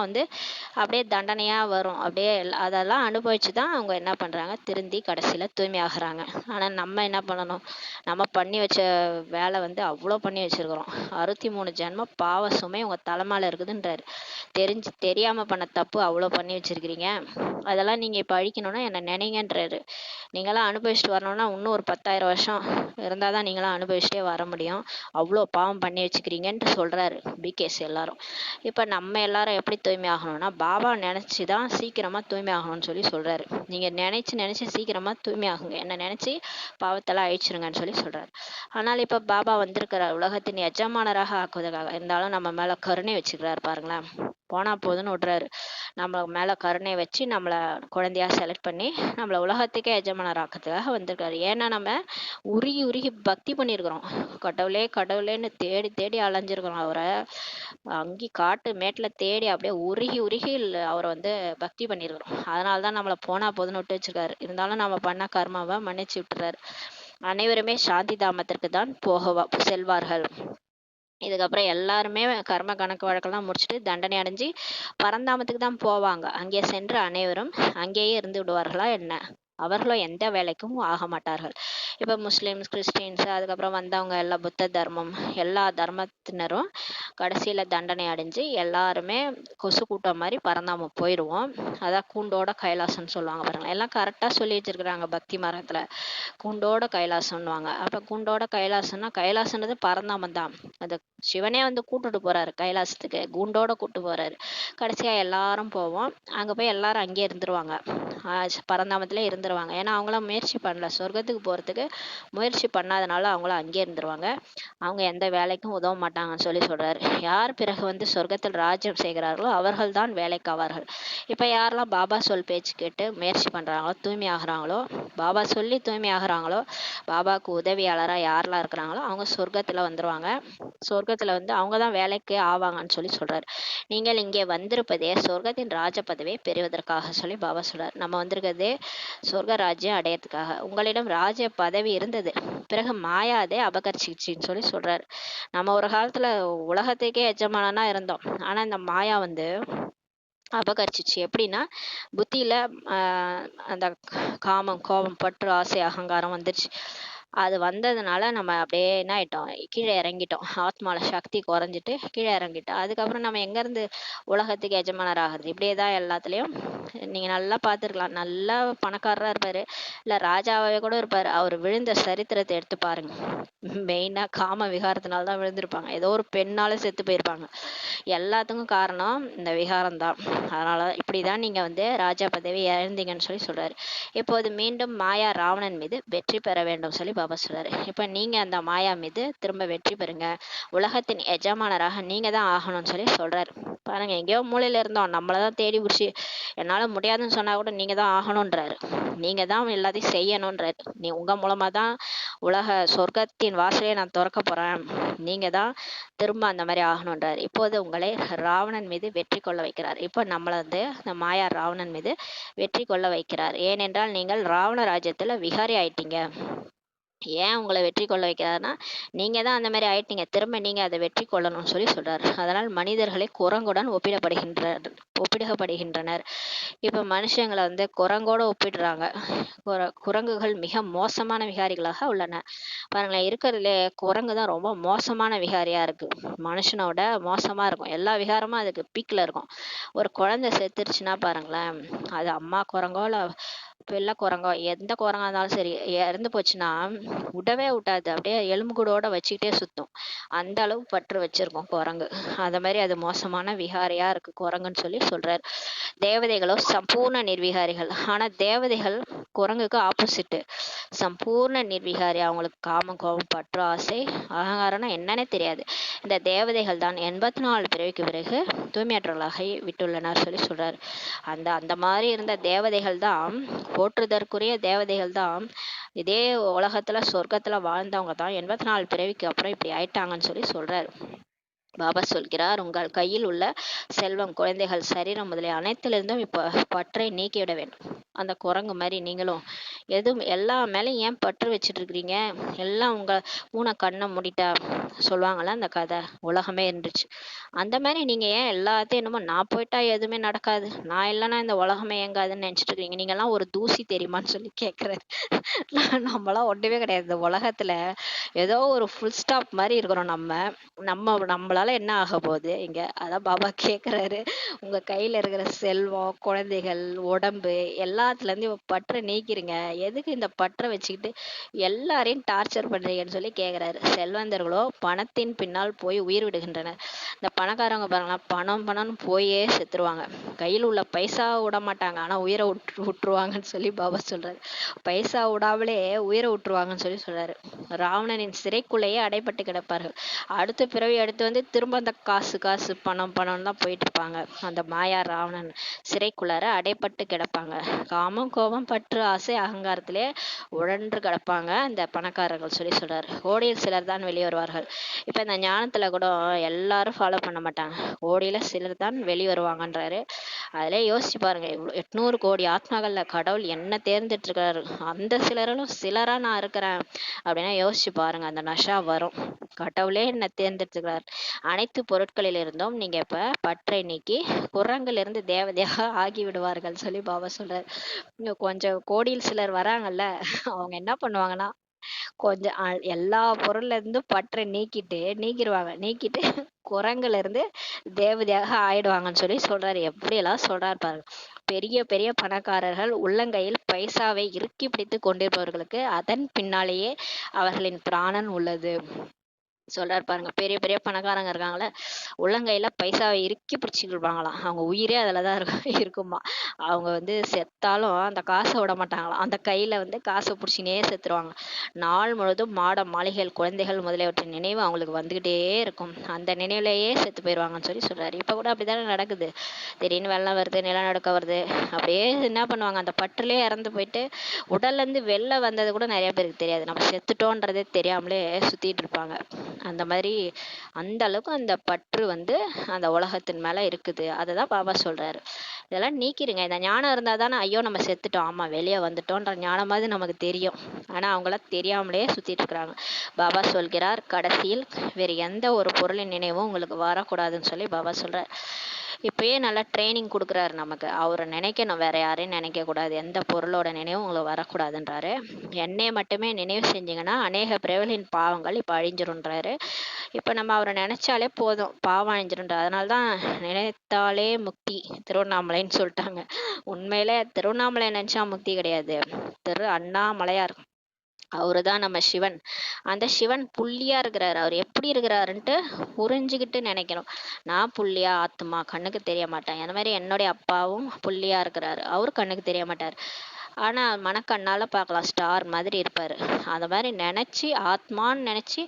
அப்படியே தண்டனையா வரும். அப்படியே அதெல்லாம் அனுபவிச்சு தான் அவங்க என்ன பண்றாங்க, திருந்தி கடைசியில தூய்மையாகிறாங்க. ஆனா நம்ம என்ன பண்ணணும், நம்ம பண்ணி வச்ச வேலை அவ்வளோ பண்ணி வச்சிருக்கிறோம். 63 ஜென்மம் பாவ சுமை உங்க தலைமையில இருக்குதுன்றாரு. தெரியாம பண்ண தப்பு அவ்வளோ பண்ணி வச்சிருக்கிறீங்க. அதெல்லாம் நீங்க இப்ப அழிக்கணும்னா என்ன நினைங்கன்றாரு. நீங்களாம் அனுபவிச்சுட்டு வரணும்னா இன்னும் ஒரு 10,000 வருஷம் இருந்தாதான் நீங்களாம் அனுபவிச்சுட்டே வர முடியும். அவ்வளோ பாவம் பண்ணி வச்சுக்கிறீங்கன்ட்டு சொல்றாரு பிகேஸ் எல்லாரும். இப்ப நம்ம எல்லாரும் எப்படி தூய்மை ஆகணும்னா பாபா நினைச்சுதான் சீக்கிரமா தூய்மை ஆகணும்னு சொல்லி சொல்றாரு. நீங்க நினைச்சு சீக்கிரமா தூய்மை ஆகுங்க, என்ன நினைச்சு பாவத்தெல்லாம் அழிச்சிருங்கன்னு சொல்லி சொல்றாரு. ஆனால் இப்ப பாபா வந்திருக்கிறார் உலகத்தின் எஜமானராக ஆக்குவதற்காக. இருந்தாலும் நம்ம மேல கருணை வச்சுக்கிறாரு பாருங்களேன். போனா போதுன்னு விடுறாரு. நம்ம மேல கருணை வச்சு நம்மளை குழந்தையா செலக்ட் பண்ணி நம்மள உலகத்துக்கே எஜமானர் ஆக்கிறதுக்காக வந்திருக்காரு. ஏன்னா நம்ம உருகி பக்தி பண்ணியிருக்கிறோம். கடவுளேன்னு தேடி அலைஞ்சிருக்கிறோம். அவரை அங்கி காட்டு மேட்டுல தேடி அப்படியே உருகி அவரை பக்தி பண்ணியிருக்கிறோம். அதனாலதான் நம்மளை போனா போதுன்னு விட்டு வச்சிருக்காரு. இருந்தாலும் நம்ம பண்ண கர்மாவை மன்னிச்சு விட்டுறாரு. அனைவருமே சாந்தி தாமத்திற்கு தான் செல்வார்கள். இதுக்கப்புறம் எல்லாருமே கர்ம கணக்கு வழக்கெல்லாம் முடிச்சுட்டு தண்டனை அடைஞ்சு பரந்தாமத்துக்கு தான் போவாங்க. அங்கே சென்று அனைவரும் அங்கேயே இருந்து விடுவார்களா என்ன? அவர்களும் எந்த வேலைக்கும் ஆக மாட்டார்கள். இப்ப முஸ்லிம்ஸ், கிறிஸ்டின்ஸ், அதுக்கப்புறம் வந்தவங்க எல்லா புத்த தர்மம், எல்லா தர்மத்தினரும் கடைசியில தண்டனை அடைஞ்சு எல்லாருமே கொசு கூட்டம் மாதிரி பரந்தாமம் போயிடுவோம். அதான் கூண்டோட கைலாசம்னு சொல்லுவாங்க பாருங்க. எல்லாம் கரெக்டா சொல்லி வச்சிருக்கிறாங்க பக்தி மரத்துல. கூண்டோட கைலாசம்னுவாங்க. அப்ப கூண்டோட கைலாசம்னா கைலாசம்ன்றது பரந்தாமம் தான். அந்த சிவனே கூட்டுட்டு போறாரு கைலாசத்துக்கு, கூண்டோட கூட்டு போறாரு. கடைசியா எல்லாரும் போவோம். அங்க போய் எல்லாரும் அங்கேயே இருந்துருவாங்க. பரந்தாமத்திலே இருந்துருவாங்க. ஏன்னா அவங்களாம் முயற்சி பண்ணல, சொர்க்கத்துக்கு போறதுக்கு முயற்சி பண்ணாதனால அவங்களும் அங்கேயே இருந்துருவாங்க. அவங்க எந்த வேலைக்கும் உதவ மாட்டாங்கன்னு சொல்லி சொல்றாரு. சொல்றாரு. யார் பிறகு வந்து சொர்க்கத்தில் ராஜ்யம் செய்கிறார்களோ அவர்கள் தான் வேலைக்கு ஆவார்கள். இப்ப யாரெல்லாம் பாபா சொல் பேச்சு கேட்டு முயற்சி பண்றாங்களோ, தூய்மை ஆகுறாங்களோ, பாபா சொல்லி தூய்மை ஆகுறாங்களோ, பாபாவுக்கு உதவியாளரா யாரெல்லாம் இருக்கிறாங்களோ அவங்க சொர்க்கத்துல வந்துருவாங்க. சொர்க்கத்துல வந்து அவங்க தான் வேலைக்கு ஆவாங்கன்னு சொல்லி சொல்றாரு. நீங்கள் இங்கே வந்திருப்பதே சொர்க்கத்தின் ராஜ பதவியை பெறுவதற்காக சொல்லி பாபா சொல்றாரு. நம்ம வந்திருக்கிறதே சொர்க்க ராஜ்யம் அடையறதுக்காக. உங்களிடம் ராஜ பதவி இருந்தது, பிறகு மாயா அதை அபகரிச்சிச்சின்னு சொல்லி சொல்றாரு. நம்ம ஒரு காலத்துல உலகத்துக்கே எஜமானனா இருந்தோம். ஆனா இந்த மாயா வந்து அபகரிச்சிச்சு. எப்படின்னா புத்தியில அந்த காமம், கோபம், பற்று, ஆசை, அகங்காரம் வந்துருச்சு. அது வந்ததுனால நம்ம அப்படியே என்ன ஆயிட்டோம், கீழே இறங்கிட்டோம். ஆத்மால சக்தி குறைஞ்சிட்டு கீழே இறங்கிட்டோம். அதுக்கப்புறம் நம்ம எங்கேருந்து உலகத்துக்கு எஜமானர் ஆகுறது? இப்படியே தான் எல்லாத்துலேயும் நீங்கள் நல்லா பார்த்துருக்கலாம். நல்லா பணக்காரராக இருப்பார், இல்லை ராஜாவே கூட இருப்பார். அவர் விழுந்த சரித்திரத்தை எடுத்து பாருங்க. மெயினாக காம விகாரத்தினால தான் விழுந்திருப்பாங்க. ஏதோ ஒரு பெண்ணால செத்து போயிருப்பாங்க. எல்லாத்துக்கும் காரணம் இந்த விகாரம் தான். அதனால இப்படிதான் நீங்க வந்து ராஜா பதவி இழந்தீங்கன்னு சொல்லி சொல்றாரு. இப்போது மீண்டும் மாயா ராவணன் மீது வெற்றி பெற வேண்டும் சொல்லி பாபா சொல்றாரு. இப்ப நீங்க அந்த மாயா மீது திரும்ப வெற்றி பெறுங்க, உலகத்தின் எஜமானராக நீங்க தான் ஆகணும்னு சொல்லி சொல்றாரு. பாருங்க, எங்கேயோ மூலையில இருந்தோம், நம்மளதான் தேடி பிடிச்சி என்னால முடியாதுன்னு சொன்னா கூட நீங்க தான் ஆகணும்ன்றாரு. நீங்க தான் எல்லாத்தையும் செய்யணும்ன்றாரு. உங்க மூலமா தான் உலக சொர்க்கத்தின் வாசலையே நான் திறக்க போறேன், நீங்க தான் திரும்ப அந்த மாதிரி ஆகணுன்றார். இப்போது உங்களை ராவணன் மீது வெற்றி கொள்ள வைக்கிறார். இப்போ நம்மள வந்து இந்த மாயா ராவணன் மீது வெற்றி கொள்ள வைக்கிறார். ஏனென்றால் நீங்கள் ராவண ராஜ்யத்துல விகாரி ஆயிட்டீங்க. ஏன் உங்களை வெற்றி கொள்ள வைக்கிறாருன்னா, நீங்க தான் அந்த மாதிரி ஆயிட்டீங்க, திரும்ப நீங்க அதை வெற்றி கொள்ளணும்னு சொல்லி சொல்றாரு. அதனால் மனிதர்களை குரங்குடன் ஒப்பிடப்படுகின்றனர். இப்ப மனுஷங்களை வந்து குரங்கோட ஒப்பிடுறாங்க. குரங்குகள் மிக மோசமான விகாரிகளாக உள்ளன. பாருங்களேன், இருக்கிறதுலே குரங்கு தான் ரொம்ப மோசமான விகாரியா இருக்கு. மனுஷனோட மோசமா இருக்கும். எல்லா விகாரமும் அதுக்கு பீக்ல இருக்கும். ஒரு குழந்தை செத்துருச்சுன்னா பாருங்களேன், அது அம்மா குரங்கோ இல்ல வெள்ளை குரங்கோ, எந்த குரங்கா இருந்தாலும் சரி, இறந்து போச்சுன்னா விடவே விட்டாது. அப்படியே எலும்புக்கூடோட வச்சுக்கிட்டே சுத்தும். அந்த அளவு பற்று வச்சிருக்கும் குரங்கு. அந்த மாதிரி அது மோசமான விகாரியா இருக்கு குரங்குன்னு சொல்லி சொல்றாரு. தேவதைகளோ சம்பூர்ண நிர்விகாரிகள். ஆனா தேவதைகள் குரங்குக்கு ஆப்போசிட், சம்பூர்ண நிர்விகாரி. அவங்களுக்கு காமம், கோபம், பற்று, ஆசை, அகங்காரம்னா என்னன்னே தெரியாது. இந்த தேவதைகள் தான் 84 பிறவிக்கு பிறகு தூய்மையற்றவர்களாக விட்டுள்ளனர் சொல்லி சொல்றாரு. அந்த மாதிரி இருந்த தேவதைகள் தான், போற்றுதற்குரிய தேவதைகள் தான், இதே உலகத்துல சொர்க்கத்துல வாழ்ந்தவங்க தான் 84 பிறவிக்கு அப்புறம் இப்படி ஆயிட்டாங்கன்னு சொல்லி சொல்றாரு. பாபா சொல்கிறார், உங்கள் கையில் உள்ள செல்வம், குழந்தைகள், சரீரம் முதலிய அனைத்திலிருந்தும் இப்ப பற்றை நீக்கிவிட வேண்டும். அந்த குரங்கு மாதிரி நீங்களும் எதுவும் எல்லா மேலேயும் ஏன் பற்று வச்சுட்டு இருக்கிறீங்க? எல்லாம் உங்க பூனை கண்ணை மூடிட்டா சொல்லுவாங்கல்ல அந்த கதை, உலகமே இருந்துச்சு. அந்த மாதிரி நீங்க ஏன் எல்லாத்தையும் என்னமோ நான் போயிட்டா எதுவுமே நடக்காது, நான் இல்லைன்னா இந்த உலகமே இயங்காதுன்னு நினைச்சிட்டு இருக்கீங்க? நீங்க எல்லாம் ஒரு தூசி தெரியுமான்னு சொல்லி கேட்கறாரு. நம்மளாம் ஒண்ணுமே கிடையாது. இந்த உலகத்துல ஏதோ ஒரு ஃபுல் ஸ்டாப் மாதிரி இருக்கிறோம். நம்மளால என்ன ஆக போகுது இங்க? அதான் பாபா கேக்குறாரு, உங்க கையில இருக்கிற செல்வம், குழந்தைகள், உடம்பு எல்லாத்துல இருந்து பற்றை நீக்கிறீங்க, எதுக்கு இந்த பற்றை வச்சுக்கிட்டு எல்லாரையும் டார்ச்சர் பண்றீங்கன்னு சொல்லி கேக்குறாரு. செல்வந்தர்களோ பணத்தின் பின்னால் போய் உயிர் விடுகின்றனர். இந்த பணக்காரங்க பாருங்களா, பணம் பணம்னு போயே செத்துருவாங்க. கையில் உள்ள பைசா விட மாட்டாங்க, ஆனா உயிரை விட்டுருவாங்கன்னு சொல்லி பாபா சொல்றாரு. பைசா விடாமலே உயிரை விட்டுருவாங்கன்னு சொல்லி சொல்றாரு. ராவணனின் சிறைக்குள்ளேயே அடைபட்டு கிடப்பார்கள். அடுத்த பிறவி அடுத்து வந்து திரும்ப அந்த காசு காசு பணம் பணம் தான் போயிட்டு இருப்பாங்க. அந்த மாயா ராவணன் சிறைக்குள்ளார அடைப்பட்டு கிடப்பாங்க. காமம், கோபம், பற்று, ஆசை, அகங்காரத்திலே உழன்று கிடப்பாங்க அந்த பணக்காரர்கள் சொல்லி சொல்றாரு. கோடியில் சிலர் தான் வெளியே வருவார்கள். இப்ப இந்த ஞானத்துல கூட எல்லாரும் ஃபாலோ பண்ண மாட்டாங்க, கோடியில சிலர் தான் வெளியே வருவாங்கன்றாரு. அதிலே யோசிச்சு பாருங்க, 800 கோடி ஆத்மாக்கள்ல கடவுள் என்ன தேர்ந்தெடுத்து இருக்காரு. அந்த சிலரும் சிலரா நான் இருக்கிறேன் அப்படின்னா யோசிச்சு பாருங்க, அந்த நஷா வரும். கடவுளே என்ன தேர்ந்தெடுத்துக்கிறார். அனைத்து பொருட்களில் இருந்தும் நீங்க இப்ப பற்றை நீக்கி குரங்குல இருந்து தேவதையாக ஆகி விடுவார்கள் சொல்லி பாபா சொல்றாரு. இங்க கொஞ்சம் கோடியில் சிலர் வராங்கல்ல, அவங்க என்ன பண்ணுவாங்கன்னா கொஞ்சம் எல்லா பொருள்ல இருந்தும் பற்றை நீக்கிட்டு குரங்குல இருந்து தேவதையாக ஆயிடுவாங்கன்னு சொல்லி சொல்றாரு. எப்படி எல்லாம் சொல்றாரு பாருங்க. பெரிய பெரிய பணக்காரர்கள் உள்ளங்கையில் பைசாவை இறுக்கி பிடித்து கொண்டிருப்பவர்களுக்கு அதன் பின்னாலேயே அவர்களின் பிராணன் உள்ளது. சொல்றாரு பாருங்க. பெரிய பெரிய பணக்காரங்க இருக்காங்கல்ல, உள்ளங்கையில பைசாவை இறுக்கி பிடிச்சுட்டு இருப்பாங்களாம். அவங்க உயிரே அதுல தான் இருக்குமா. அவங்க வந்து செத்தாலும் அந்த காச விட மாட்டாங்களாம். அந்த கையில வந்து காச புடிச்சுக்கினே செத்துருவாங்க. நாள் முழுதும் மாட மாளிகைகள், குழந்தைகள் முதலியவற்றின் நினைவு அவங்களுக்கு வந்துகிட்டே இருக்கும். அந்த நினைவிலேயே செத்து போயிருவாங்கன்னு சொல்றாரு. இப்ப கூட அப்படித்தானே நடக்குது. திடீர்னு வெள்ளம் வருது, நிலநடுக்கம் வருது. அப்படியே என்ன பண்ணுவாங்க, அந்த பற்றுலயே இறந்து போயிட்டு உடல்ல இருந்து வெளில வந்தது கூட நிறைய பேருக்கு தெரியாது. நம்ம செத்துட்டோன்றதே தெரியாமலே சுத்திட்டு இருப்பாங்க. அந்த மாதிரி அந்த அளவுக்கு அந்த பற்று வந்து அந்த உலகத்தின் மேல இருக்குது. அததான் பாபா சொல்றாரு. இதெல்லாம் நீக்கிருங்க. இந்த ஞானம் இருந்தா தானே ஐயோ நம்ம செத்துட்டோம், ஆமா வெளியே வந்துட்டோன்ற ஞானமாவது நமக்கு தெரியும். ஆனா அவங்களாம் தெரியாமலே சுத்திட்டு இருக்கிறாங்க. பாபா சொல்கிறார், கடைசியில் வேறு எந்த ஒரு பொருளின் நினைவும் உங்களுக்கு வரக்கூடாதுன்னு சொல்லி பாபா சொல்றார். இப்பயே நல்லா ட்ரைனிங் கொடுக்குறாரு நமக்கு. அவரை நினைக்கணும், வேற யாரையும் நினைக்க கூடாது. எந்த பொருளோட நினைவும் உங்களுக்கு வரக்கூடாதுன்றாரு. என்னைய மட்டுமே நினைவு செஞ்சீங்கன்னா அநேக பிறவிகளின் பாவங்கள் இப்ப அழிஞ்சிரும்ன்றாரு. இப்ப நம்ம அவரை நினைச்சாலே போதும், பாவம் அழிஞ்சிரும்ன்றாரு. அதனாலதான் நினைத்தாலே முக்தி திருவண்ணாமலைன்னு சொல்லிட்டாங்க. உண்மையிலே திருவண்ணாமலை நினைச்சா முக்தி கிடையாது. திரு அண்ணாமலையார் அவருதான் நம்ம சிவன். அந்த சிவன் புள்ளியா இருக்கிறாரு. அவர் எப்படி இருக்கிறாருன்ட்டு புரிஞ்சுக்கிட்டு நினைக்கணும். நான் புள்ளியா ஆத்மா கண்ணுக்கு தெரிய மாட்டேன். அந்த மாதிரி என்னுடைய அப்பாவும் புள்ளியா இருக்கிறாரு. அவரு கண்ணுக்கு தெரிய மாட்டார். ஆனா மனக்கண்ணால பார்க்கலாம், ஸ்டார் மாதிரி இருப்பாரு. அந்த மாதிரி நினைச்சு ஆத்மான்னு நினைச்சு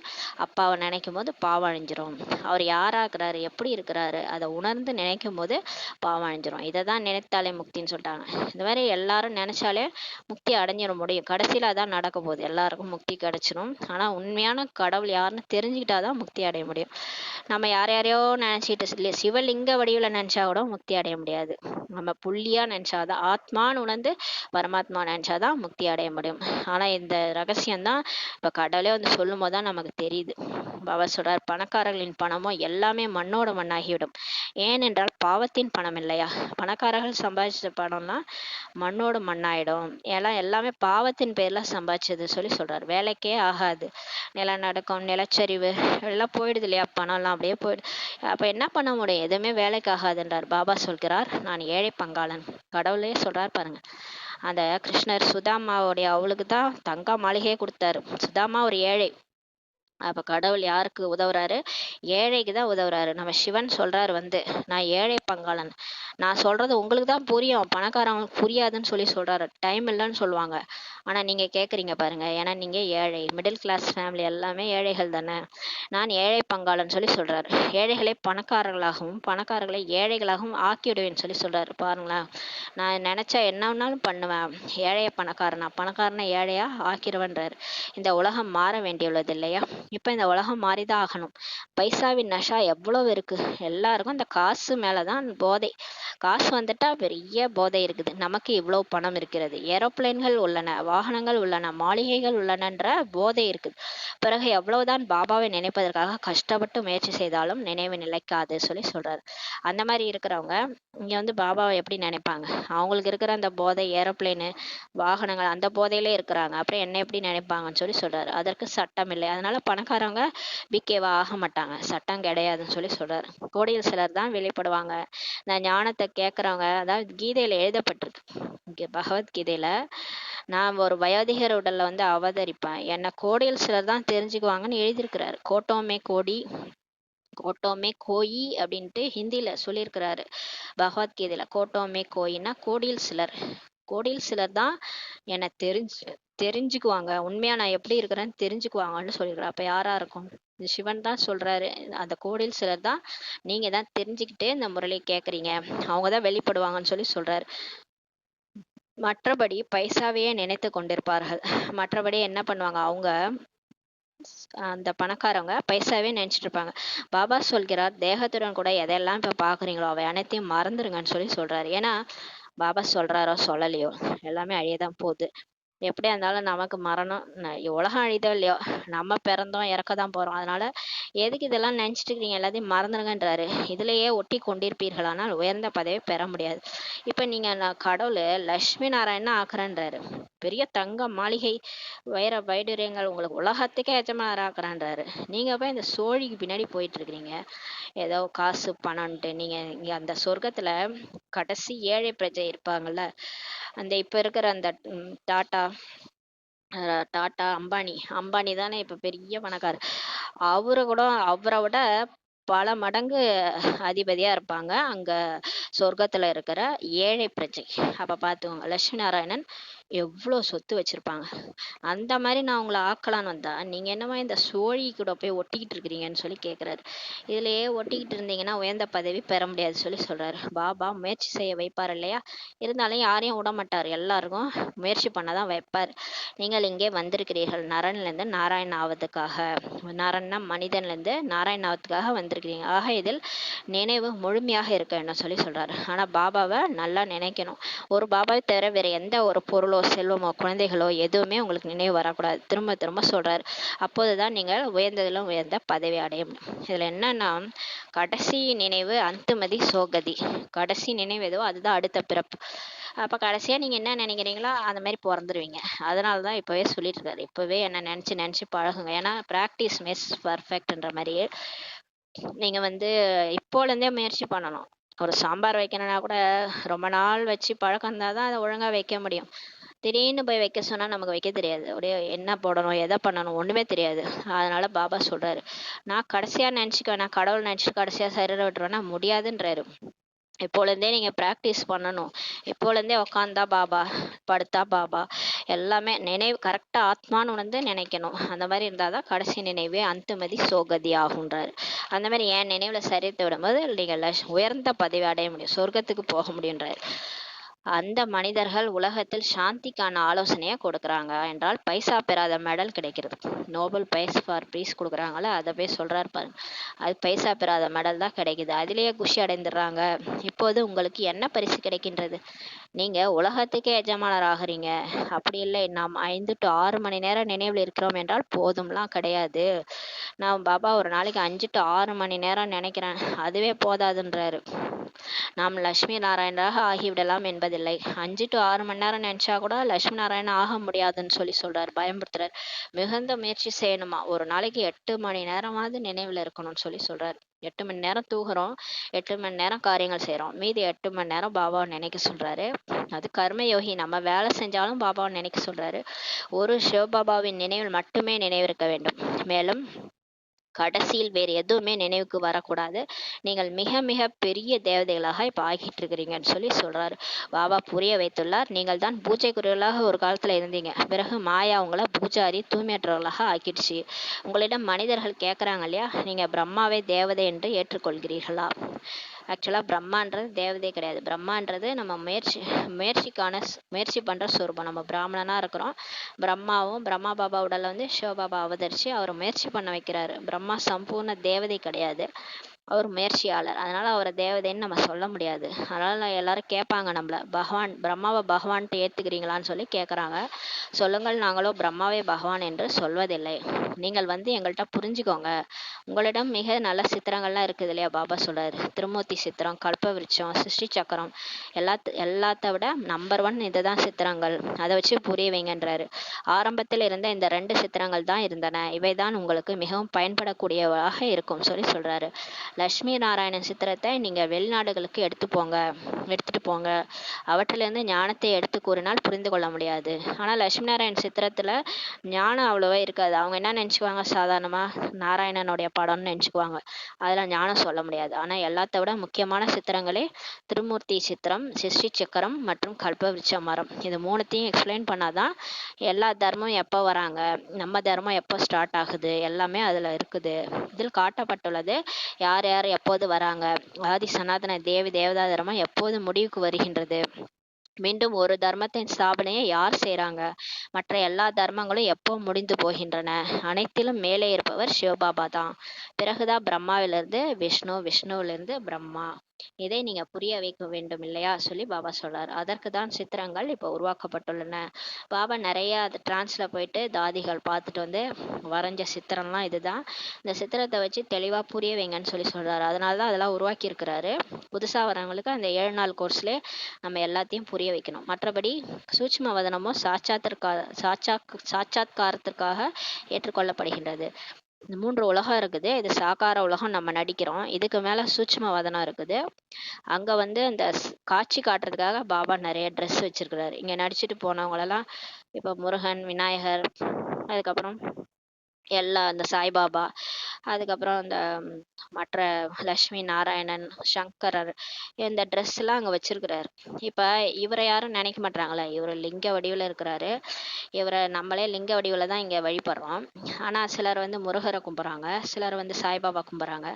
அப்பாவை நினைக்கும் போது பாவம் அழிஞ்சிரும். அவர் யாரா இருக்கிறாரு, எப்படி இருக்கிறாரு, அதை உணர்ந்து நினைக்கும் போது பாவம் அழிஞ்சிரும். இதை தான் நினைத்தாலே முக்தின்னு சொல்லிட்டாங்க. இந்த மாதிரி எல்லாரும் நினைச்சாலே முக்தி அடைஞ்சிட முடியும். கடைசியில அதான் நடக்க போகுது. எல்லாருக்கும் முக்தி கிடைச்சிரும். ஆனா உண்மையான கடவுள் யாருன்னு தெரிஞ்சுக்கிட்டாதான் முக்தி அடைய முடியும். நம்ம யார் யாரையோ நினைச்சிட்டு சிவலிங்க வடிவில் நினைச்சா கூட முக்தி அடைய முடியாது. நம்ம புள்ளியா நினைச்சாதான், ஆத்மான்னு உணர்ந்து பரமாத்மா நினைச்சாதான் முக்தி அடைய முடியும். ஆனா இந்த ரகசியம்தான் இப்ப கடவுளே வந்து சொல்லும் போதுதான் நமக்கு தெரியுது. பாபா சொல்றார், பணக்காரர்களின் பணமோ எல்லாமே மண்ணோட மண்ணாகிவிடும். ஏனென்றால் பாவத்தின் பணம் இல்லையா. பணக்காரர்கள் சம்பாதிச்ச பணம்லாம் மண்ணோடு மண்ணாயிடும். எல்லாம் எல்லாமே பாவத்தின் பேர்ல சம்பாதிச்சது சொல்றாரு. வேலைக்கே ஆகாது. நிலநடுக்கம், நிலச்சரிவு எல்லாம் போயிடுது இல்லையா, பணம்லாம் அப்படியே போயிடுது. அப்ப என்ன பண்ண முடியும், எதுவுமே வேலைக்கு ஆகாதுன்றார். பாபா சொல்கிறார், நான் ஏழை பங்காளன். கடவுளே சொல்றார் பாருங்க. அந்த கிருஷ்ணர் சுதாமாவுடைய அவளுக்கு தான் தங்க மாளிகையே கொடுத்தாரு. சுதாமா ஒரு ஏழை. அப்ப கடவுள் யாருக்கு உதவுறாரு, ஏழைக்கு தான் உதவுறாரு. நம்ம சிவன் சொல்றாரு வந்து, நான் ஏழை பங்காளன். நான் சொல்றது உங்களுக்கு தான் புரியும், பணக்காரங்களுக்கு புரியாதுன்னு சொல்றாரு. டைம் இல்லைன்னு சொல்லுவாங்க. ஆனா நீங்க கேக்குறீங்க பாருங்க, ஏன்னா நீங்க ஏழை, மிடில் கிளாஸ் ஃபேமிலி எல்லாமே ஏழைகள் தானே. நான் ஏழை பங்காளன் சொல்றாரு. ஏழைகளை பணக்காரர்களாகவும் பணக்காரர்களை ஏழைகளாகவும் ஆக்கிவிடுவேன்னு சொல்றாரு. பாருங்களேன், நான் நினைச்சா என்ன வேணாலும் பண்ணுவேன். ஏழைய பணக்காரனா, பணக்காரனை ஏழையா ஆக்கிடுவேன்றாரு. இந்த உலகம் மாற வேண்டியுள்ளது இல்லையா. இப்ப இந்த உலகம் மாறிதான் ஆகணும். பைசாவின் நஷா எவ்வளவு இருக்கு. எல்லாருக்கும் இந்த காசு மேலதான் போதை. காசு வந்துட்டா பெரிய போதை இருக்குது. நமக்கு இவ்வளவு பணம் இருக்கிறது, ஏரோப்ளேன்கள் உள்ளன, வாகனங்கள் உள்ளன, மாளிகைகள் உள்ளனன்ற போதை இருக்குது. பிறகு எவ்வளவுதான் பாபாவை நினைப்பதற்காக கஷ்டப்பட்டு முயற்சி செய்தாலும் நினைவு நிலைக்காது சொல்றாரு. அந்த மாதிரி இருக்கிறவங்க இங்க வந்து பாபாவை எப்படி நினைப்பாங்க. அவங்களுக்கு இருக்கிற அந்த போதை, ஏரோப்ளேனு, வாகனங்கள், அந்த போதையிலே இருக்கிறாங்க. அப்புறம் என்ன எப்படி நினைப்பாங்கன்னு சொல்றாரு. அதற்கு சட்டம் இல்லை. அதனால பணக்காரவங்க பிகேவா ஆக மாட்டாங்க. சட்டம் கிடையாதுன்னு சொல்றாரு. கோடியில் சிலர் தான் வெளிப்படுவாங்க. இந்த ஞானத்தை கேட்கறவங்க, அதாவது கீதையில எழுதப்பட்டிருக்கு, இங்க பகவத்கீதையில, நான் ஒரு வயோதிகர் உடல்ல வந்து அவதரிப்பேன், என்ன கோடியில் சிலர் தான் தெரிஞ்சுக்குவாங்கன்னு எழுதியிருக்கிறாரு. கோட்டோமே கோடி, கோட்டோமே கோயி அப்படின்ட்டு ஹிந்தியில சொல்லியிருக்கிறாரு பகவத்கீதையில. கோட்டோமே கோயின்னா கோடியில் சிலர். கோடியில் சிலர் தான் என்னை தெரிஞ்சுக்குவாங்க, உண்மையா நான் எப்படி இருக்கிறேன்னு தெரிஞ்சுக்குவாங்கன்னு சொல்லியிருக்கிறார். அப்ப யாரா இருக்கும், இந்த சிவன் தான் சொல்றாரு. அந்த கோடியில் சிலர் தான் நீங்க தான் தெரிஞ்சுக்கிட்டு இந்த முறையை கேக்குறீங்க, அவங்கதான் வெளிப்படுவாங்கன்னு சொல்றாரு. மற்றபடி பைசாவையே நினைத்து கொண்டிருப்பார்கள். மற்றபடி என்ன பண்ணுவாங்க, அவங்க அந்த பணக்காரவங்க பைசாவே நினைச்சிட்டு இருப்பாங்க. பாபா சொல்கிறார், தேகத்துடன் கூட எதையெல்லாம் இப்ப பாக்குறீங்களோ அவை அனைத்தையும் மறந்துருங்கன்னு சொல்றாரு. ஏன்னா பாபா சொல்றாரோ சொல்லலையோ எல்லாமே அழியதான் போகுது. எப்படியா இருந்தாலும் நமக்கு மரணம், உலகம் அழிதோ இல்லையோ நம்ம பிறந்தோம் இறக்கதான் போறோம். அதனால எதுக்கு இதெல்லாம் நினைச்சிட்டு இருக்கீங்க, எல்லாத்தையும் மறந்துடுங்கன்றாரு. இதுலயே ஒட்டி கொண்டிருப்பீர்களானால் உயர்ந்த பதவியை பெற முடியாது. இப்ப நீங்க நான் கடவுள் லட்சுமி நாராயணன் ஆக்குறேன்றாரு. பெரிய தங்க மாளிகை, வைர வைடூரியங்கள், உங்களுக்கு உலகத்துக்கே எஜமானர் ஆக்குறான்றாரு. நீங்க போய் இந்த சோழிக்கு பின்னாடி போயிட்டு இருக்கிறீங்க, ஏதோ காசு பணம்ன்ட்டு. நீங்க இங்க அந்த சொர்க்கத்துல கடைசி ஏழை பிரஜை இருப்பாங்கல்ல, அந்த இப்ப இருக்கிற அந்த டாட்டா, டாட்டா அம்பானி தானே இப்ப பெரிய பணக்காரர். அவரு கூட அவரை விட பல மடங்கு அதிபதியா இருப்பாங்க அங்க சொர்க்கத்துல இருக்கிற ஏழை பிரஜை. அப்ப பாத்துக்கோங்க, லட்சுமி நாராயணன் எவ்வளோ சொத்து வச்சிருப்பாங்க. அந்த மாதிரி நான் உங்களை ஆக்கலான்னு வந்தா நீங்க என்னவா இந்த சோழி கூட போய் ஒட்டிக்கிட்டு இருக்கிறீங்கன்னு சொல்லி கேக்குறாரு. இதுலயே ஒட்டிக்கிட்டு இருந்தீங்கன்னா உயர்ந்த பதவி பெற முடியாது சொல்லி சொல்றாரு. பாபா முயற்சி செய்ய வைப்பார் இல்லையா, இருந்தாலும் யாரையும் விட மாட்டார், எல்லாருக்கும் முயற்சி பண்ணதான் வைப்பார். நீங்கள் இங்கே வந்திருக்கிறீர்கள் நரன்ல இருந்து நாராயண் ஆவதுக்காக, நரன்னா மனிதன்ல இருந்து நாராயண் ஆவதுக்காக வந்திருக்கிறீங்க. ஆக இதில் நினைவு முழுமையாக இருக்க என்ன சொல்லி சொல்றாரு. ஆனா பாபாவை நல்லா நினைக்கணும். ஒரு பாபாவை தவிர வேற எந்த ஒரு பொருளோ செல்வமோ குழந்தைகளோ எதுவுமே உங்களுக்கு நினைவு வரக்கூடாது. திரும்ப திரும்ப சொல்றாரு. அப்போதுதான் நீங்கள் உயர்ந்ததிலும் உயர்ந்த பதவி அடைய முடியும். இதுல என்னன்னா, கடைசி நினைவு அந்துமதி சோகதி. கடைசி நினைவு எதுவோ அதுதான் அடுத்த பிறப்பு. அப்ப கடைசியா நீங்க என்ன நினைக்கிறீங்களோ அந்த மாதிரி பிறந்துருவீங்க. அதனாலதான் இப்பவே சொல்லிட்டு இருக்காரு, இப்பவே என்ன நினைச்சு நினைச்சு பழகுங்க. ஏன்னா பிராக்டிஸ் மேக்ஸ் பர்ஃபெக்ட்ன்ற மாதிரியே நீங்க வந்து இப்போல இருந்தே முயற்சி பண்ணணும். ஒரு சாம்பார் வைக்கணும்னா கூட ரொம்ப நாள் வச்சு பழக்கம் இருந்தாதான் அதை ஒழுங்கா வைக்க முடியும். திடீர்னு போய் வைக்க சொன்னா நமக்கு வைக்க தெரியாது. அப்படியே என்ன போடணும் எதை பண்ணணும் ஒண்ணுமே தெரியாது. அதனால பாபா சொல்றாரு, நான் கடைசியா நினைச்சுக்குவேன், நான் கடவுள் நினைச்சிட்டு கடைசியா சரீர விட்டுருவேன்னா முடியாதுன்றாரு. இப்போல இருந்தே நீங்க பிராக்டிஸ் பண்ணணும். இப்போல இருந்தே உக்காந்தா பாபா, படுத்தா பாபா, எல்லாமே நினைவு கரெக்டா ஆத்மான்னு உணர்ந்து நினைக்கணும். அந்த மாதிரி இருந்தாதான் கடைசி நினைவே அந்துமதி சோகதி ஆகுன்றாரு. அந்த மாதிரி என் நினைவுல சரித்து விடும்போது நீங்க உயர்ந்த பதவி அடைய முடியும், சொர்க்கத்துக்கு போக முடியுன்றாரு. அந்த மனிதர்கள் உலகத்தில் சாந்திக்கான ஆலோசனையை கொடுக்குறாங்க என்றால் பைசா பெறாத மெடல் கிடைக்கிறது. நோபல் பிரைஸ் ஃபார் பீஸ் கொடுக்குறாங்களே அதை போய் சொல்றாரு பாருங்க. அது பைசா பெறாத மெடல் தான் கிடைக்குது, அதிலேயே குஷி அடைந்துடுறாங்க. இப்போது உங்களுக்கு என்ன பரிசு கிடைக்கின்றது? நீங்க உலகத்துக்கே எஜமானர் ஆகுறீங்க. அப்படி இல்லை, நாம் 5 to 6 மணி நேரம் நினைவில் இருக்கிறோம் என்றால் போதும்லாம் கிடையாது. நான் பாபா ஒரு நாளைக்கு 5 to 6 மணி நேரம் நினைக்கிறேன், அதுவே போதாதுன்றாரு. நாம் லட்சுமி நாராயணராக ஆகிவிடலாம் என்பதில்லை. 5 to 6 மணி நேரம் நினைச்சா கூட லட்சுமி நாராயணன் ஆக முடியாதுன்னு சொல்லி சொல்றாரு, பயன்படுத்துறாரு. மிகுந்த முயற்சி செய்யணுமா, ஒரு நாளைக்கு 8 மணி நேரமாவது நினைவுல இருக்கணும்னு சொல்லி சொல்றாரு. 8 மணி நேரம் தூங்குறோம், 8 மணி நேரம் காரியங்கள் செய்யறோம், மீதி 8 மணி நேரம் பாபாவை நினைக்க சொல்றாரு. அது கர்மயோகி, நம்ம வேலை செஞ்சாலும் பாபாவை நினைக்க சொல்றாரு. ஒரு சிவபாபாவின் நினைவில் மட்டுமே நினைவு இருக்க வேண்டும். மேலும் கடைசியில் வேறு எதுவுமே நினைவுக்கு வரக்கூடாது. நீங்கள் மிக மிக பெரிய தேவதைகளாக இப்ப ஆகிட்டு இருக்கிறீங்கன்னு சொல்லி சொல்றாரு. பாபா புரிய வைத்துள்ளார். நீங்கள் தான் பூஜைக்குரியவர்களாக ஒரு காலத்துல இருந்தீங்க, பிறகு மாயா உங்களை பூஜாரி தூய்மையற்றவர்களாக ஆக்கிடுச்சு. உங்களிடம் மனிதர்கள் கேட்கறாங்க இல்லையா, நீங்க பிரம்மாவை தேவதை என்று ஏற்றுக்கொள்கிறீர்களா? ஆக்சுவலாக பிரம்மான்றது தேவதையே கிடையாது. பிரம்மான்றது நம்ம முயற்சி பண்ணுற சொரூபம். நம்ம பிராமணனாக இருக்கிறோம். பிரம்மாவும் பிரம்மா பாபா உடலில் வந்து சிவபாபா அவதரித்து அவர் முயற்சி பண்ண வைக்கிறாரு. பிரம்மா சம்பூர்ண தேவதை கிடையாது, அவர் முயற்சியாளர். அதனால அவரை தேவதைன்னு நம்ம சொல்ல முடியாது. அதனால எல்லாரும் கேட்பாங்க நம்மள, பகவான் பிரம்மாவை பகவான்ட்டு ஏத்துக்கிறீங்களான்னு சொல்லி கேட்குறாங்க. சொல்லுங்கள், நாங்களோ பிரம்மாவே பகவான் என்று சொல்வதில்லை. நீங்கள் வந்து எங்கள்கிட்ட புரிஞ்சுக்கோங்க. உங்களிடம் மிக நல்ல சித்திரங்கள்லாம் இருக்குது இல்லையா, பாபா சொல்றாரு. திருமூர்த்தி சித்திரம், கல்பவிருட்சம், சிருஷ்டி சக்கரம், எல்லாத்த விட நம்பர் 1 இதுதான் சித்திரங்கள், அதை வச்சு புரிய வைங்கன்றாரு. ஆரம்பத்தில் இருந்த இந்த 2 சித்திரங்கள் தான் இருந்தன, இவைதான் உங்களுக்கு மிகவும் பயன்படக்கூடியவாக இருக்கும் சொல்லி சொல்றாரு. லட்சுமி நாராயணன் சித்திரத்தை நீங்க வெளிநாடுகளுக்கு எடுத்துட்டு போங்க. அவற்றிலிருந்து ஞானத்தை எடுத்து கூறினால் புரிந்து கொள்ள முடியாது. ஆனா லட்சுமி நாராயணன் சித்திரத்துல ஞானம் அவ்வளவா இருக்காது. அவங்க என்ன நினைச்சுக்குவாங்க, சாதாரணமா நாராயணனுடைய படம்னு நினைச்சுக்குவாங்க. அதெல்லாம் ஞானம் சொல்ல முடியாது. ஆனா எல்லாத்த விட முக்கியமான சித்திரங்களே திருமூர்த்தி சித்திரம், சிருஷ்டி சக்கரம் மற்றும் கல்பவிருட்ச மரம். இது 3த்தையும் எக்ஸ்பிளைன் பண்ணாதான் எல்லா தர்மம் எப்போ வராங்க, நம்ம தர்மம் எப்போ ஸ்டார்ட் ஆகுது, எல்லாமே அதுல இருக்குது. இதில் காட்டப்பட்டுள்ளது யார் யார் எப்போது வராங்க, ஆதி சனாதன தேவி தேவதா தர்மம் எப்போது முடிவுக்கு வருகின்றது, மீண்டும் ஒரு தர்மத்தின் ஸ்தாபனையை யார் செய்றாங்க, மற்ற எல்லா தர்மங்களும் எப்போ முடிந்து போகின்றன, அனைத்திலும் மேலே இருப்பவர் சிவபாபா தான். பிறகுதான் பிரம்மாவிலிருந்து விஷ்ணு, விஷ்ணுவிலிருந்து பிரம்மா. இதை நீங்க புரிய வைக்க வேண்டும் இல்லையா சொல்லி பாபா சொல்றாரு. அதற்கு தான் சித்திரங்கள் இப்போ உருவாக்கப்பட்டுள்ளன. பாபா நிறைய அது டிரான்ஸ்ல போயிட்டு தாதிகள் பார்த்துட்டு வந்து வரைஞ்ச சித்திரம்லாம் இதுதான். இந்த சித்திரத்தை வச்சு தெளிவா புரிய வைங்கன்னு சொல்லி சொல்றாரு. அதனாலதான் அதெல்லாம் உருவாக்கி இருக்கிறாரு. புதுசா வரவங்களுக்கு அந்த 7 நாள் கோர்ஸ்ல நம்ம எல்லாத்தையும் புரிய வைக்கணும். மற்றபடி சூட்சும வதனமோ சாட்சாத்காரத்திற்காக ஏற்றுக்கொள்ளப்படுகின்றது. இந்த 3 உலகம் இருக்குது. இது சாகார உலகம், நம்ம நடிக்கிறோம். இதுக்கு மேல சூட்சும வதனம் இருக்குது. அங்க வந்து அந்த காட்சி காட்டுறதுக்காக பாபா நிறைய ட்ரெஸ் வச்சிருக்கிறாரு. இங்க நடிச்சுட்டு போனவங்களெல்லாம் இப்ப முருகன், விநாயகர், அதுக்கப்புறம் எல்லா அந்த சாய்பாபா, அதுக்கப்புறம் இந்த மற்ற லக்ஷ்மி நாராயணன் சங்கரர் இந்த ட்ரெஸ் எல்லாம் அங்க வச்சிருக்கிறாரு. இப்ப இவரை யாரும் நினைக்க மாட்டாங்களே, இவர் லிங்க வடிவில் இருக்கிறாரு, இவரை நம்மளே லிங்க வடிவில் தான் இங்க வழிபடுறோம். ஆனா சிலர் வந்து முருகரை கும்பிட்றாங்க, சிலர் வந்து சாய்பாபா கும்பிட்றாங்க.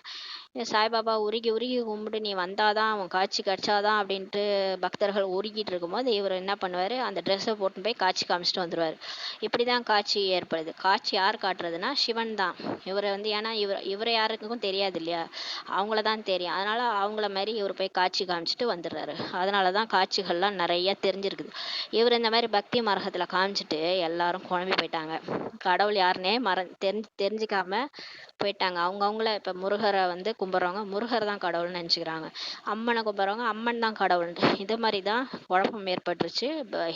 சாய்பாபா உருகி உருகி கும்பிட்டு நீ வந்தாதான் அவன் காட்சி கிடைச்சாதான் அப்படின்ட்டு பக்தர்கள் உருகிட்டு இருக்கும்போது இவர் என்ன பண்ணுவாரு, அந்த ட்ரெஸ்ஸை போட்டு போய் காட்சி காமிச்சிட்டு வந்துருவாரு. இப்படிதான் காட்சி ஏற்படுது. காட்சி யார் காட்டுறதுன்னா சிவன் தான். இவரை வந்து ஏன்னா இவரை யாருக்கும் தெரியாது இல்லையா, அவங்கள தான் தெரியும். அதனால அவங்கள மாதிரி இவர் போய் காட்சி காமிச்சிட்டு வந்துடுறாரு. அதனாலதான் காட்சிகள்லாம் நிறைய தெரிஞ்சிருக்குது. இவர் இந்த மாதிரி பக்தி மார்க்கத்துல காமிச்சிட்டு எல்லாரும் குழம்பி போயிட்டாங்க. கடவுள் யாருன்னே தெரிஞ்சுக்காம போயிட்டாங்க. அவங்கவுங்கள இப்ப முருகரை வந்து கும்பிட்றவங்க முருகர் தான் கடவுள்னு நினைச்சுக்கிறாங்க, அம்மனை கும்பிட்றவங்க அம்மன் தான் கடவுள்ன்ட்டு. இது மாதிரி தான் குழப்பம் ஏற்பட்டுருச்சு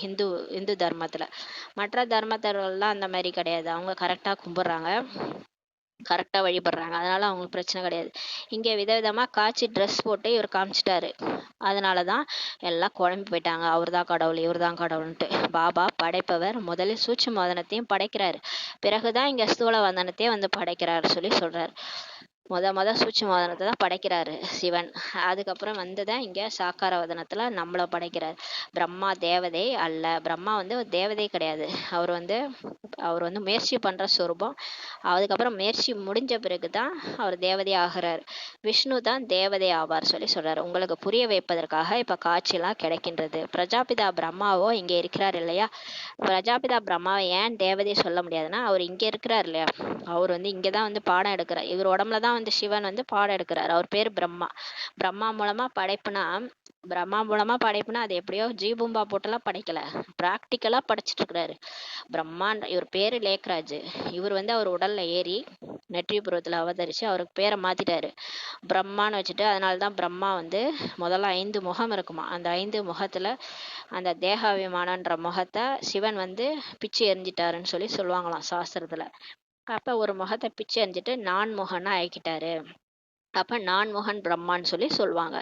இந்து இந்து தர்மத்துல. மற்ற தர்மத்தவர்கள்லாம் அந்த மாதிரி கிடையாது, அவங்க கரெக்டா கும்பிட்றாங்க, கரெக்டா வழிபடுறாங்க. அதனால அவங்களுக்கு பிரச்சனை கிடையாது. இங்க விதவிதமா காய்ச்சி ட்ரெஸ் போட்டு இவர் காமிச்சிட்டாரு. அதனாலதான் எல்லாம் குழம்பி போயிட்டாங்க, அவர் தான் கடவுள் இவர் தான் கடவுள்ன்ட்டு. பாபா படைப்பவர். முதலில் சூட்சும வதனத்தையும் படைக்கிறாரு, பிறகுதான் இங்க ஸ்தூல வதனத்தையும் வந்து படைக்கிறாரு சொல்லி சொல்றாரு. மொத சூட்சும வதனத்தை தான் படைக்கிறாரு சிவன். அதுக்கப்புறம் வந்துதான் இங்க சாக்கார வதனத்துல நம்மள படைக்கிறார். பிரம்மா தேவதை அல்ல, பிரம்மா வந்து ஒரு தேவதை கிடையாது, அவர் வந்து முயற்சி பண்ற சொரூபம். அதுக்கப்புறம் முயற்சி முடிஞ்ச பிறகுதான் அவர் தேவதை ஆகிறார். விஷ்ணு தான் தேவதை ஆவார் சொல்லி சொல்றாரு. உங்களுக்கு புரிய வைப்பதற்காக இப்ப காட்சியெல்லாம் கிடைக்கின்றது. பிரஜாபிதா பிரம்மாவோ இங்க இருக்கிறார் இல்லையா, பிரஜாபிதா பிரம்மாவை ஏன் தேவதை சொல்ல முடியாதுன்னா அவர் இங்க இருக்கிறார் இல்லையா, அவர் வந்து இங்கதான் வந்து பாடம் எடுக்கிறார். இவர் உடம்புலதான் வந்து சிவன் வந்து பாடம் எடுக்கிறார். அவர் பேர் பிரம்மா. பிரம்மா மூலமா படைப்புனா அது எப்படியோ ஜீபூம்பா போட்டெல்லாம் படைக்கல, பிராக்டிக்கலா படைச்சிட்டு இருக்கிறாரு. பிரம்மான் இவர் பேரு லேக்ராஜ். இவர் வந்து அவர் உடல்ல ஏறி நெற்றிபுரத்துல அவதரிச்சு அவருக்கு பேரை மாத்திட்டாரு, பிரம்மான்னு வச்சுட்டு. அதனாலதான் பிரம்மா வந்து முதல்ல 5 முகம் இருக்குமா, அந்த 5 முகத்துல அந்த தேகாபிமானன்ற முகத்தை சிவன் வந்து பிச்சு எறிஞ்சிட்டாருன்னு சொல்லி சொல்லுவாங்களாம் சாஸ்திரத்துல. அப்ப ஒரு முகத்தை பிச்சு எறிஞ்சிட்டு நான்முகனா ஆக்கிட்டாரு. அப்ப நான்முகன் பிரம்மான்னு சொல்லி சொல்லுவாங்க.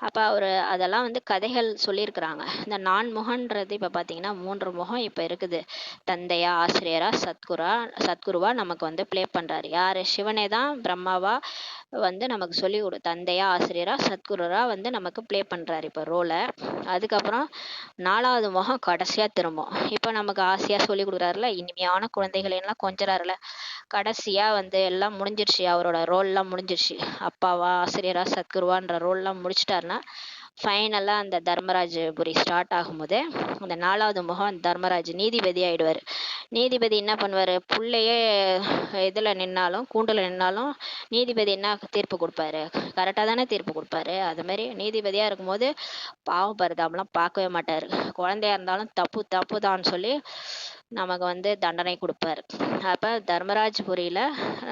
அப்ப அவரு அதெல்லாம் வந்து கதைகள் சொல்லியிருக்கிறாங்க. இந்த நான்முகன்றது இப்ப பாத்தீங்கன்னா 3 முகம் இப்ப இருக்குது. தந்தையா, ஆசிரியரா, சத்குருவா நமக்கு வந்து பிளே பண்றாரு. யாரு, சிவனே தான் பிரம்மாவா வந்து நமக்கு சொல்லி தந்தையா, ஆசிரியரா, சத்குருரா வந்து நமக்கு பிளே பண்றாரு இப்ப ரோலை. அதுக்கப்புறம் 4வது முகம் கடைசியா திரும்பும். இப்ப நமக்கு ஆசையா சொல்லி கொடுக்குறாருல, இனிமையான குழந்தைகளை எல்லாம் கொஞ்சறாருல, கடைசியா வந்து எல்லாம் முடிஞ்சிருச்சு, அவரோட ரோல் எல்லாம் முடிஞ்சிருச்சு. அப்பாவா, ஆசிரியரா, சத்குருவான்ற ரோல் எல்லாம் முடிச்சிட்டாருன்னா ஃபைனலா அந்த தர்மராஜபுரி ஸ்டார்ட் ஆகும்போது அந்த 4வது முகம் தர்மராஜ் நீதிபதி ஆயிடுவாரு. நீதிபதி என்ன பண்ணுவாரு, புள்ளையே இதுல நின்னாலும் கூண்டுல நின்னாலும் நீதிபதி என்ன தீர்ப்பு கொடுப்பாரு, கரெக்டா தானே தீர்ப்பு கொடுப்பாரு. அது மாதிரி நீதிபதியா இருக்கும்போது பாவம் பரிதாபம்லாம் பார்க்கவே மாட்டாரு. குழந்தையா இருந்தாலும் தப்பு தான் சொல்லி நமக்கு வந்து தண்டனை கொடுப்பாரு. அப்ப தர்மராஜபுரியில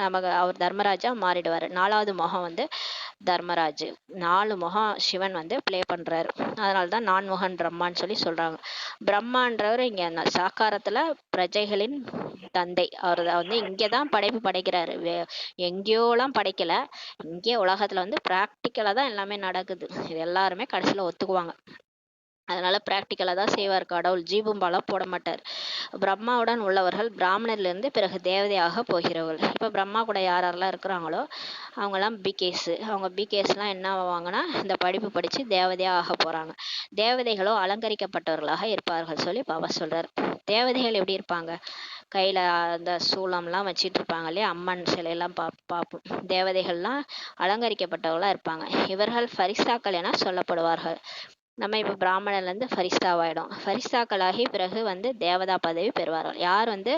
நமக்கு அவர் தர்மராஜா மாறிடுவாரு. 4வது முகம் வந்து தர்மராஜ். 4 முகம் சிவன் வந்து பிளே பண்றாரு. அதனாலதான் நான்முகன் பிரம்மான்னு சொல்லி சொல்றாங்க. பிரம்மான்றவர் இங்க சாக்காரத்துல பிரஜைகளின் தந்தை. அவர் வந்து இங்கதான் படைப்பு படைக்கிறாரு, எங்கேயோலாம் படைக்கல. இங்கே உலகத்துல வந்து பிராக்டிக்கலா தான் எல்லாமே நடக்குது. இது எல்லாருமே கடைசியில ஒத்துக்குவாங்க. அதனால பிராக்டிக்கலா தான் செய்வார் கடவுள், ஜீபும்பாலாம் போட மாட்டார். பிரம்மாவுடன் உள்ளவர்கள் பிராமணர்ல பிறகு தேவதையாக போகிறவர்கள். இப்ப பிரம்மா கூட யாரெல்லாம் இருக்கிறாங்களோ அவங்கெல்லாம் பிகேஸ். அவங்க பிகேஸ்லாம் என்ன ஆவாங்கன்னா இந்த படிப்பு படிச்சு தேவதையா ஆக போறாங்க. தேவதைகளோ அலங்கரிக்கப்பட்டவர்களாக இருப்பார்கள் சொல்லி பாபா சொல்றாரு. தேவதைகள் எப்படி இருப்பாங்க, கையில அந்த சூளம்லாம் வச்சிட்டு இருப்பாங்க இல்லையா, அம்மன் சிலையெல்லாம் பார்ப்போம். தேவதைகள்லாம் அலங்கரிக்கப்பட்டவர்களா இருப்பாங்க. இவர்கள் ஃபரிஸ்தாக்கள் என சொல்லப்படுவார்கள். நம்ம இப்ப பிராமணர்ல இருந்து ஃபரிஸ்தாவாயிடும். ஃபரிஸ்தாக்களாகி பிறகு வந்து தேவதா பதவி பெறுவார்கள். யார் வந்து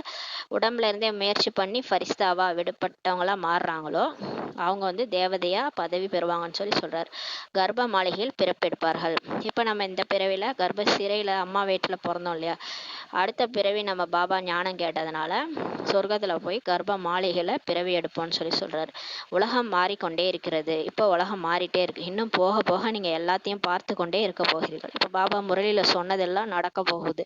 உடம்புல இருந்தே முயற்சி பண்ணி ஃபரிஸ்தாவா விடுபட்டவங்களா மாறுறாங்களோ அவங்க வந்து தேவதையா பதவி பெறுவாங்கன்னு சொல்லி சொல்றாரு. கர்ப்ப மாளிகையில் பிறப்பெடுப்பார்கள். இப்ப நம்ம இந்த பிறவில கர்ப்ப சிறையில அம்மா வீட்டுல பிறந்தோம் இல்லையா, அடுத்த பிறவி நம்ம பாபா ஞானம் கேட்டதுனால சொர்க்கத்துல போய் கர்ப்ப மாளிகையில பிறவி எடுப்போம்னு சொல்லி சொல்றாரு. உலகம் மாறிக்கொண்டே இருக்கிறது. இப்போ உலகம் மாறிட்டே இருக்கு. இன்னும் போக போக நீங்க எல்லாத்தையும் பார்த்து கொண்டே இருக்க போகிறீர்கள். இப்ப பாபா முரளியில சொன்னதெல்லாம் நடக்க போகுது,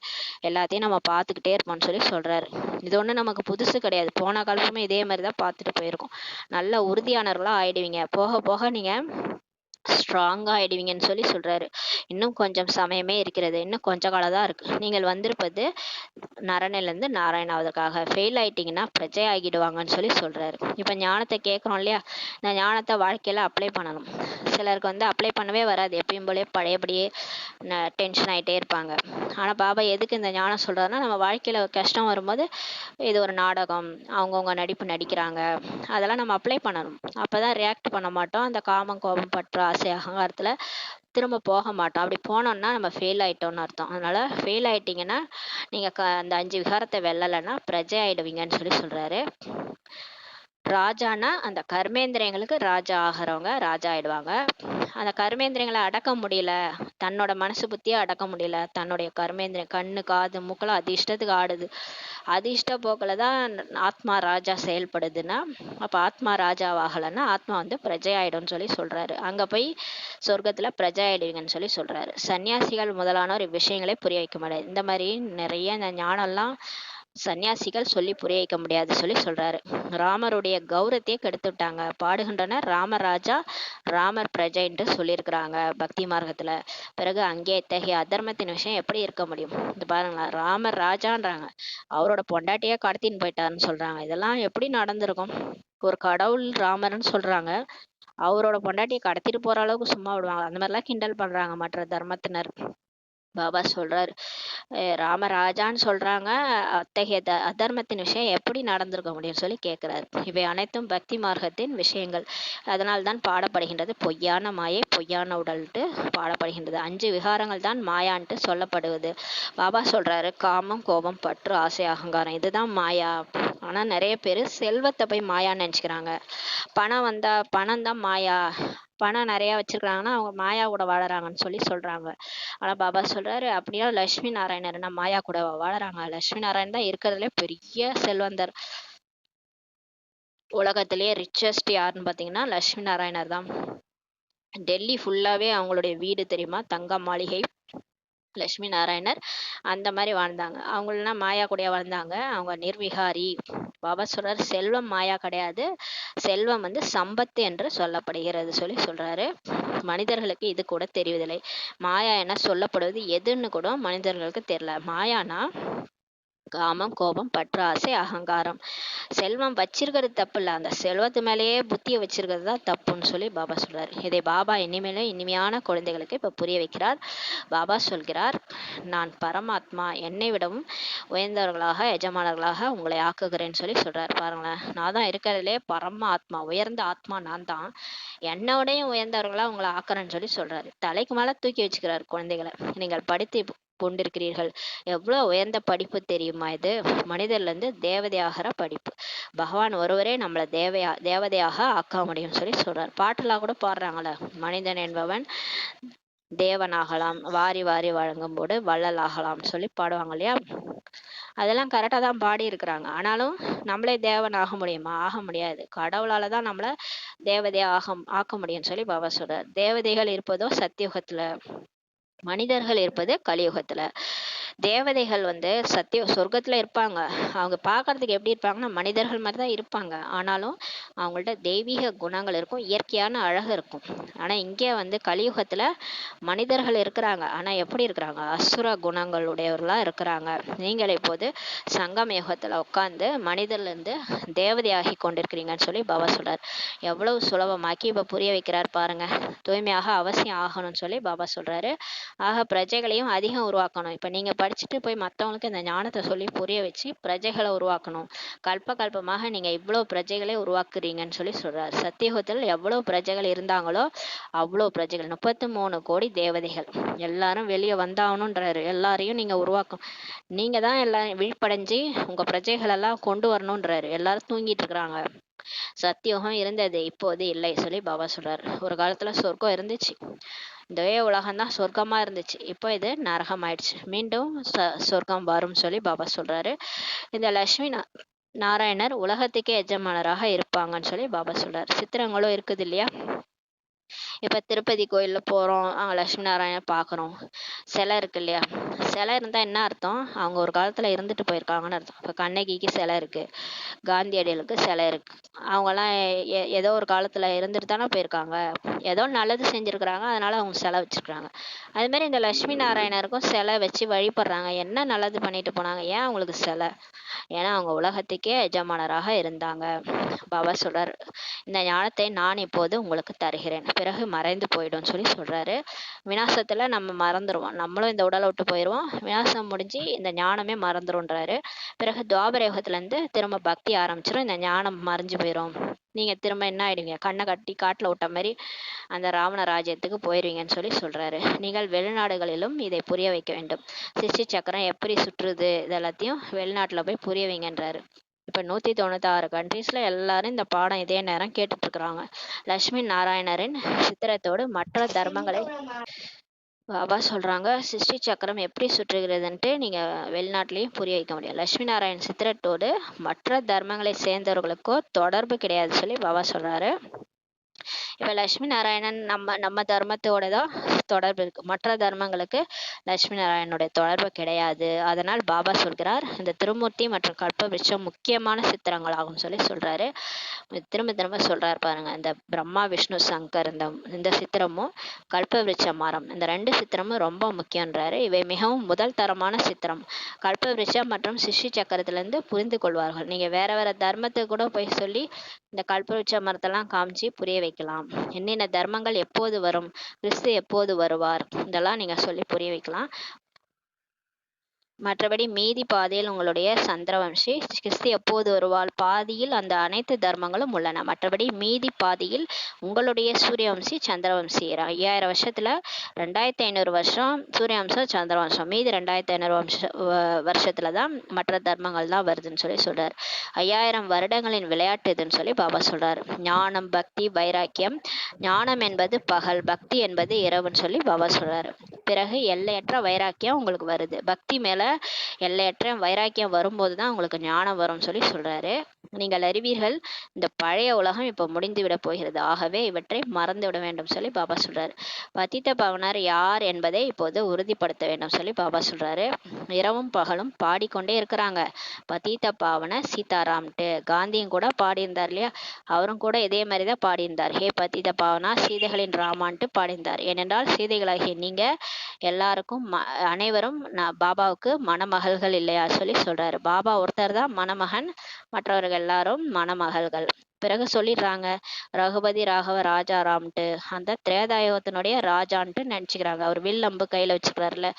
எல்லாத்தையும் நம்ம பார்த்துக்கிட்டே இருப்போம்னு சொல்லி சொல்றாரு. இது ஒண்ணு நமக்கு புதுசு கிடையாது. போன காலமே இதே மாதிரிதான் பார்த்துட்டு போயிருக்கோம். நல்ல உறுதியானவர்களா ஆயிடுவீங்க. போக போக நீங்க ஸ்ட்ராங்கா ஆயிடுவீங்கன்னு சொல்லி சொல்றாரு. இன்னும் கொஞ்சம் சமயமே இருக்கிறது. இன்னும் கொஞ்ச காலம் தான் இருக்கு. நீங்கள் வந்திருப்பது நரனிலிருந்து நாராயண ஆவதற்காக. ஃபெயில் ஆயிட்டீங்கன்னா பிரஜை ஆகிடுவாங்கன்னு சொல்லி சொல்றாரு. இப்ப ஞானத்தை கேட்கிறோம் இல்லையா? இந்த ஞானத்தை வாழ்க்கையில அப்ளை பண்ணணும். சிலருக்கு வந்து அப்ளை பண்ணவே வராது. எப்பயும் போலே பழையபடியே டென்ஷன் ஆயிட்டே இருப்பாங்க. ஆனா பாபா எதுக்கு இந்த ஞானம் சொல்றாருன்னா, நம்ம வாழ்க்கையில ஒரு கஷ்டம் வரும்போது இது ஒரு நாடகம், அவங்கவுங்க நடிப்பு நடிக்கிறாங்க, அதெல்லாம் நம்ம அப்ளை பண்ணணும். அப்பதான் ரியாக்ட் பண்ண மாட்டோம். அந்த காமம், கோபம், பற்று, ஆசை, அகங்காரத்துல திரும்ப போக மாட்டோம். அப்படி போனோம்னா நம்ம ஃபெயில் ஆயிட்டோம்னு அர்த்தம். அதனால ஃபெயில் ஆயிட்டீங்கன்னா நீங்க அந்த 5 விகாரத்தை வெல்லலைன்னா பிரஜை ஆயிடுவீங்கன்னு சொல்லி சொல்றாரு. ராஜானா அந்த கர்மேந்திரியங்களுக்கு ராஜா ஆகிறவங்க ராஜா ஆயிடுவாங்க. அந்த கர்மேந்திரியங்களை அடக்க முடியல, தன்னோட மனசு புத்தியை அடக்க முடியல, தன்னுடைய கர்மேந்திரியம் கண்ணு காது மூக்கெல்லாம் அது இஷ்டத்துக்கு ஆடுது, அது இஷ்ட போக்கில் தான் ஆத்மா ராஜா செயல்படுதுன்னா, அப்போ ஆத்மா ராஜாவாகலைன்னா ஆத்மா வந்து பிரஜை ஆயிடும்னு சொல்லி சொல்றாரு. அங்க போய் சொர்க்கத்துல பிரஜை ஆயிடுவீங்கன்னு சொல்லி சொல்றாரு. சன்னியாசிகள் முதலானோர் இவ்விஷயங்களே புரிய வைக்க முடியாது. இந்த மாதிரி நிறைய இந்த ஞானம்லாம் சன்னியாசிகள் சொல்லி புரிய வைக்க முடியாது சொல்லி சொல்றாரு. ராமருடைய கௌரவத்தையே கெடுத்து விட்டாங்க. பாடுகின்றனர் ராமராஜா ராமர் பிரஜைன்ட்டு சொல்லியிருக்கிறாங்க பக்தி மார்க்கத்துல. பிறகு அங்கே இத்தகைய அதர்மத்தின் விஷயம் எப்படி இருக்க முடியும்? இது பாருங்களேன், ராமர் ராஜான்றாங்க, அவரோட பொண்டாட்டியே கடத்தின்னு போயிட்டாருன்னு சொல்றாங்க. இதெல்லாம் எப்படி நடந்திருக்கும்? ஒரு கடவுள் ராமர்னு சொல்றாங்க, அவரோட பொண்டாட்டியை கடத்திட்டு போற அளவுக்கு சும்மா விடுவாங்க? அந்த மாதிரிலாம் கிண்டல் பண்றாங்க மற்ற தர்மத்தினர். பாபா சொல்றாரு, ராமராஜான்னு சொல்றாங்க, அத்தகைய அதர்மத்தின் விஷயம் எப்படி நடந்திருக்க முடியும்னு சொல்லி கேட்கிறாரு. இவை அனைத்தும் பக்தி மார்க்கத்தின் விஷயங்கள். அதனால்தான் பாடப்படுகின்றது பொய்யான மாயை, பொய்யான உடல்ட்டு பாடப்படுகின்றது. 5 விகாரங்கள் தான் மாயான்ட்டு சொல்லப்படுவது. பாபா சொல்றாரு, காமம், கோபம், பற்று, ஆசை, அகங்காரம் இதுதான் மாயா. ஆனா நிறைய பேர் செல்வத்தை போய் மாயான்னு நினைச்சுக்கிறாங்க. பணம் வந்தா பணம் தான் மாயா, பணம் நிறைய வச்சிருக்காங்கன்னா அவங்க மாயா கூட வாழறாங்கன்னு சொல்லி சொல்றாங்க. ஆனா பாபா சொல்றாரு, அப்படின்னா லட்சுமி நாராயணர் என்ன மாயா கூட வாழறாங்க? லட்சுமி நாராயணன் தான் இருக்கிறதுல பெரிய செல்வந்தர். உலகத்திலேயே ரிச்சஸ்ட் யாருன்னு பாத்தீங்கன்னா லட்சுமி நாராயணர் தான். டெல்லி ஃபுல்லாவே அவங்களுடைய வீடு தெரியுமா, தங்க மாளிகை. லட்சுமி நாராயணர் அந்த மாதிரி வாழ்ந்தாங்க. அவங்களெல்லாம் மாயா கூடயா வாழ்ந்தாங்க? அவங்க நிர்விகாரி. பாபா சொல்றாரு, செல்வம் மாயா கிடையாது, செல்வம் வந்து சம்பத்து என்று சொல்லப்படுகிறது சொல்லி சொல்றாரு. மனிதர்களுக்கு இது கூட தெரிவதில்லை. மாயா என சொல்லப்படுவது எதுன்னு கூட மனிதர்களுக்கு தெரியல. மாயானா காமம், கோபம், பற்று, ஆசை, அகங்காரம். செல்வம் வச்சிருக்கிறது தப்பு இல்லை, அந்த செல்வத்து மேலேயே புத்தியை வச்சிருக்கிறது தான் தப்புன்னு சொல்லி பாபா சொல்றாரு. இதை பாபா இனிமேலும் இனிமையான குழந்தைகளுக்கு இப்ப புரிய வைக்கிறார். பாபா சொல்கிறார், நான் பரமாத்மா, என்னை விடவும் உயர்ந்தவர்களாக எஜமானர்களாக உங்களை ஆக்குகிறேன்னு சொல்லி சொல்றாரு. பாருங்களேன், நான் தான் இருக்கிறதுலே பரமாத்மா, உயர்ந்த ஆத்மா நான் தான், என்னோடையும் உயர்ந்தவர்களா உங்களை ஆக்குறேன்னு சொல்லி சொல்றாரு. தலைக்கு மேல தூக்கி வச்சுக்கிறாரு குழந்தைகளை. நீங்கள் படித்து கொண்டிருக்கிறீர்கள், எவ்வளவு உயர்ந்த படிப்பு தெரியுமா இது? மனிதர்ல இருந்து தேவதையாகிற படிப்பு. பகவான் ஒருவரே நம்மளை தேவதையாக ஆக்க முடியும்னு சொல்லி சொல்றார். பாட்டெல்லாம் கூட பாடுறாங்களே, மனிதன் என்பவன் தேவனாகலாம், வாரி வாரி வழங்கும் போது வள்ளல் ஆகலாம்னு சொல்லி பாடுவாங்க இல்லையா? அதெல்லாம் கரெக்டா தான் பாடி இருக்கிறாங்க. ஆனாலும் நம்மளே தேவன் ஆக முடியுமா? ஆக முடியாது. கடவுளால தான் நம்மள தேவதையா ஆக்க முடியும்னு சொல்லி பாபா சொல்றார். தேவதைகள் இருப்பதோ சத்தியுகத்துல, மனிதர்கள் இருப்பது கலியுகத்துல. தேவதைகள் வந்து சொர்க்கத்துல இருப்பாங்க. அவங்க பாக்குறதுக்கு எப்படி இருப்பாங்கன்னா மனிதர்கள் மாதிரி தான் இருப்பாங்க. ஆனாலும் அவங்கள்ட்ட தெய்வீக குணங்கள் இருக்கும், இயற்கையான அழகு இருக்கும். ஆனா இங்கே வந்து கலியுகத்துல மனிதர்கள் இருக்கிறாங்க, ஆனா எப்படி இருக்கிறாங்க? அசுர குணங்களுடையவர்களா இருக்கிறாங்க. நீங்கள் இப்போது சங்கம் யுகத்துல உட்கார்ந்து மனிதர்ல இருந்து தேவதையாகி கொண்டிருக்கிறீங்கன்னு சொல்லி பாபா சொல்றார். எவ்வளவு சுலபமாக்கி இப்ப புரிய வைக்கிறார் பாருங்க. தூய்மையாக அவசியம் ஆகணும்னு சொல்லி பாபா சொல்றாரு. ஆக பிரஜைகளையும் அதிகம் உருவாக்கணும். இப்ப நீங்க படிச்சுட்டு போய் மத்தவங்களுக்கு இந்த ஞானத்தை சொல்லி புரிய வச்சு பிரஜைகளை உருவாக்கணும். கல்பமாக நீங்க இவ்வளவு பிரஜைகளை உருவாக்குறீங்கன்னு சொல்லி சொல்றாரு. சத்தியுகத்தில் எவ்வளவு பிரஜைகள் இருந்தாங்களோ அவ்வளவு பிரஜைகள், 33 கோடி தேவதைகள் எல்லாரும் வெளியே வந்தாகணும்ன்றாரு. எல்லாரையும் நீங்க உருவாக்கும், நீங்க தான் எல்லாம் விழிப்படைஞ்சு உங்க பிரஜைகள் எல்லாம் கொண்டு வரணும்ன்றாரு. எல்லாரும் தூங்கிட்டு இருக்கிறாங்க. சத்தியோகம் இருந்தது, இப்போது இல்லை சொல்லி பாபா சொல்றாரு. ஒரு காலத்துல சொர்க்கம் இருந்துச்சு, இந்த உலகம்தான் சொர்க்கமா இருந்துச்சு, இப்போ இது நரகம் ஆயிடுச்சு, மீண்டும் சொர்க்கம் வரும் சொல்லி பாபா சொல்றாரு. இந்த லட்சுமி நாராயணர் உலகத்துக்கே எஜமானராக இருப்பாங்கன்னு சொல்லி பாபா சொல்றாரு. சித்திரங்களும் இருக்குது இல்லையா? இப்போ திருப்பதி கோயிலில் போகிறோம், அங்கே லட்சுமி நாராயணர் பார்க்குறோம், சிலை இருக்கு இல்லையா? சிலை இருந்தால் என்ன அர்த்தம்? அவங்க ஒரு காலத்தில் இருந்துட்டு போயிருக்காங்கன்னு அர்த்தம். இப்போ கண்ணகிக்கு சிலை இருக்குது, காந்தியடிகளுக்கு சிலை இருக்குது. அவங்கெல்லாம் ஏதோ ஒரு காலத்தில் இருந்துட்டு தானே போயிருக்காங்க, ஏதோ நல்லது செஞ்சுருக்குறாங்க, அதனால் அவங்க சிலை வச்சுருக்குறாங்க. அதுமாரி இந்த லட்சுமி நாராயணருக்கும் சிலை வச்சு வழிபடுறாங்க. என்ன நல்லது பண்ணிட்டு போனாங்க? ஏன் அவங்களுக்கு சிலை? ஏன்னா அவங்க உலகத்துக்கே எஜமானராக இருந்தாங்க. பாபா சொல்றார், இந்த ஞானத்தை நான் இப்போது உங்களுக்கு தருகிறேன், பிறகு மறைந்து போயிடும்னு சொல்லி சொல்றாரு. விநாசத்துல நம்ம மறந்துடுவோம், நம்மளும் இந்த உடலை விட்டு போயிடுவோம், விநாசம் முடிஞ்சு இந்த ஞானமே மறந்துடும்ன்றாரு. பிறகு துவாபர யுகத்துல இருந்து திரும்ப பக்தி ஆரம்பிச்சிடும், இந்த ஞானம் மறைஞ்சு போயிடும். நீங்க திரும்ப என்ன ஆயிடுவீங்க? கண்ணை கட்டி காட்டுல விட்ட மாதிரி அந்த ராவண ராஜ்யத்துக்கு போயிடுவீங்கன்னு சொல்லி சொல்றாரு. நீங்கள் வெளிநாடுகளிலும் இதை புரிய வைக்க வேண்டும். சிருஷ்டி சக்கரம் எப்படி சுற்றுது இதெல்லாத்தையும் வெளிநாட்டுல போய் புரிய வைங்கன்றாரு. இப்போ 196 கண்ட்ரீஸில் எல்லாரும் இந்த பாடம் இதே நேரம் கேட்டுட்டு இருக்கிறாங்க. லட்சுமி நாராயணரின் சித்திரத்தோடு மற்ற தர்மங்களை பாபா சொல்கிறாங்க, சிருஷ்டி சக்கரம் எப்படி சுற்றுகிறதுன்ட்டு நீங்கள் வெளிநாட்டிலையும் புரிய வைக்க முடியும். லட்சுமி நாராயண் சித்திரத்தோடு மற்ற தர்மங்களை சேர்ந்தவர்களுக்கோ தொடர்பு கிடையாது சொல்லி பாபா சொல்கிறாரு. இப்போ லட்சுமி நாராயணன் நம்ம தர்மத்தோட தான் தொடர்பு இருக்கு, மற்ற தர்மங்களுக்கு லட்சுமி நாராயணனுடைய தொடர்பு கிடையாது. அதனால் பாபா சொல்கிறார், இந்த திருமூர்த்தி மற்றும் கல்பவிருட்சம் முக்கியமான சித்திரங்கள் ஆகும் சொல்லி சொல்றாரு. திரும்ப திரும்ப சொல்றாரு பாருங்க, இந்த பிரம்மா விஷ்ணு சங்கர் இந்த சித்திரமும் கல்பவிருட்ச மரம், இந்த 2 சித்திரமும் ரொம்ப முக்கியன்றாரு. இவை மிகவும் முதல் தரமான சித்திரம். கல்பவிருட்சம் மற்றும் சிஷ்டி சக்கரத்திலிருந்து புரிந்து கொள்வார்கள். நீங்க வேற வேற தர்மத்துக்கு கூட போய் சொல்லி இந்த கல்பவிருட்ச மரத்தெல்லாம் காமிச்சு புரிய வைக்கலாம். என்னென்ன தர்மங்கள் எப்போது வரும், கிறிஸ்து எப்போது வருவார், இதெல்லாம் நீங்க சொல்லி புரிய வைக்கலாம். மற்றபடி மீதி பாதையில் உங்களுடைய சந்திரவம்சி கிறிஸ்து எப்போது வருவாள், பாதியில் அந்த அனைத்து தர்மங்களும் உள்ளன. மற்றபடி மீதி பாதியில் உங்களுடைய சூரியவம்சி சந்திரவம்சி. 5000 வருஷத்துல 2500 வருஷம் சூரியவம்சம் சந்திரவம்சம், மீதி 2500 வருஷத்துல தான் மற்ற தர்மங்கள் தான் வருதுன்னு சொல்லி சொல்றாரு. 5000 வருடங்களின் விளையாட்டு இதுன்னு சொல்லி பாபா சொல்றாரு. ஞானம், பக்தி, வைராக்கியம். ஞானம் என்பது பகல், பக்தி என்பது இரவுன்னு சொல்லி பாபா சொல்றாரு. பிறகு எல்லையற்ற வைராக்கியம் உங்களுக்கு வருது. பக்தி மேல எல்லையற்ற வைராக்கியம் வரும்போது தான் உங்களுக்கு ஞானம் வரும்னு சொல்லி சொல்றாரு. நீங்கள் அறிவீர்கள், இந்த பழைய உலகம் இப்போ முடிந்து விட போகிறது, ஆகவே இவற்றை மறந்து விட வேண்டும் சொல்லி பாபா சொல்றாரு. பதித்த பாவனர் யார் என்பதை இப்போது உறுதிப்படுத்த வேண்டும் சொல்லி பாபா சொல்றாரு. இரவும் பகலும் பாடிக்கொண்டே இருக்கிறாங்க, பதித்த பாவன சீதாராம்ட்டு. காந்தியும் கூட பாடியிருந்தார் இல்லையா? அவரும் கூட இதே மாதிரி தான் பாடியிருந்தார். ஹே பதித்த பாவனா சீதைகளின் ராமான்ட்டு பாடியிருந்தார். ஏனென்றால் சீதைகளாகிய நீங்க எல்லாருக்கும் அனைவரும் பாபாவுக்கு மணமகள்கள் இல்லையா சொல்லி சொல்றாரு. பாபா ஒருத்தர் தான் மணமகன், மற்றவர்கள் எல்லாரும் மணமகள்கள். பிறகு சொல்லிடுறாங்க, ரகுபதி ராகவ ராஜாராம்ட்டு, அந்த திரேதாயுகத்தினுடைய ராஜான்ட்டு நினைச்சுக்கிறாங்க. அவர் வில் அம்பு கையில வச்சுக்கிறாருல,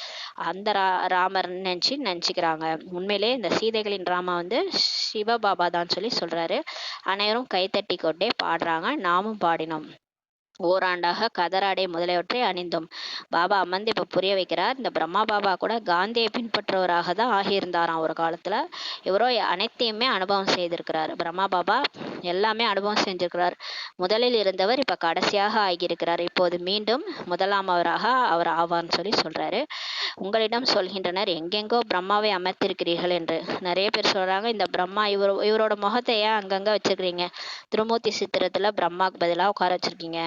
அந்த ராமர் நினைச்சுக்கிறாங்க. உண்மையிலே இந்த சீதைகளின் ராமா வந்து சிவபாபா தான் சொல்லி சொல்றாரு. அனைவரும் கைத்தட்டி கொண்டே பாடுறாங்க, நாமும் பாடினோம். ஓராண்டாக கதராடை முதலியவற்றை அணிந்தோம். பாபா அமர்ந்து இப்ப புரிய வைக்கிறார். இந்த பிரம்மா பாபா கூட காந்தியை பின்பற்றுவராக தான் ஆகியிருந்தாராம் ஒரு காலத்துல. இவரோ அனைத்தையுமே அனுபவம் செய்திருக்கிறார். பிரம்மா பாபா எல்லாமே அனுபவம் செஞ்சிருக்கிறார். முதலில் இருந்தவர் இப்ப கடைசியாக ஆகியிருக்கிறார். இப்போது மீண்டும் முதலாமவராக அவர் ஆவார்னு சொல்லி சொல்றாரு. உங்களிடம் சொல்கின்றனர், எங்கெங்கோ பிரம்மாவை அமர்த்திருக்கிறீர்கள் என்று. நிறைய பேர் சொல்றாங்க, இந்த பிரம்மா இவரோட முகத்தை ஏன் அங்கங்க வச்சிருக்கிறீங்க, திருமூர்த்தி சித்திரத்துல பிரம்மாக்கு பதிலா உட்கார வச்சிருக்கீங்க,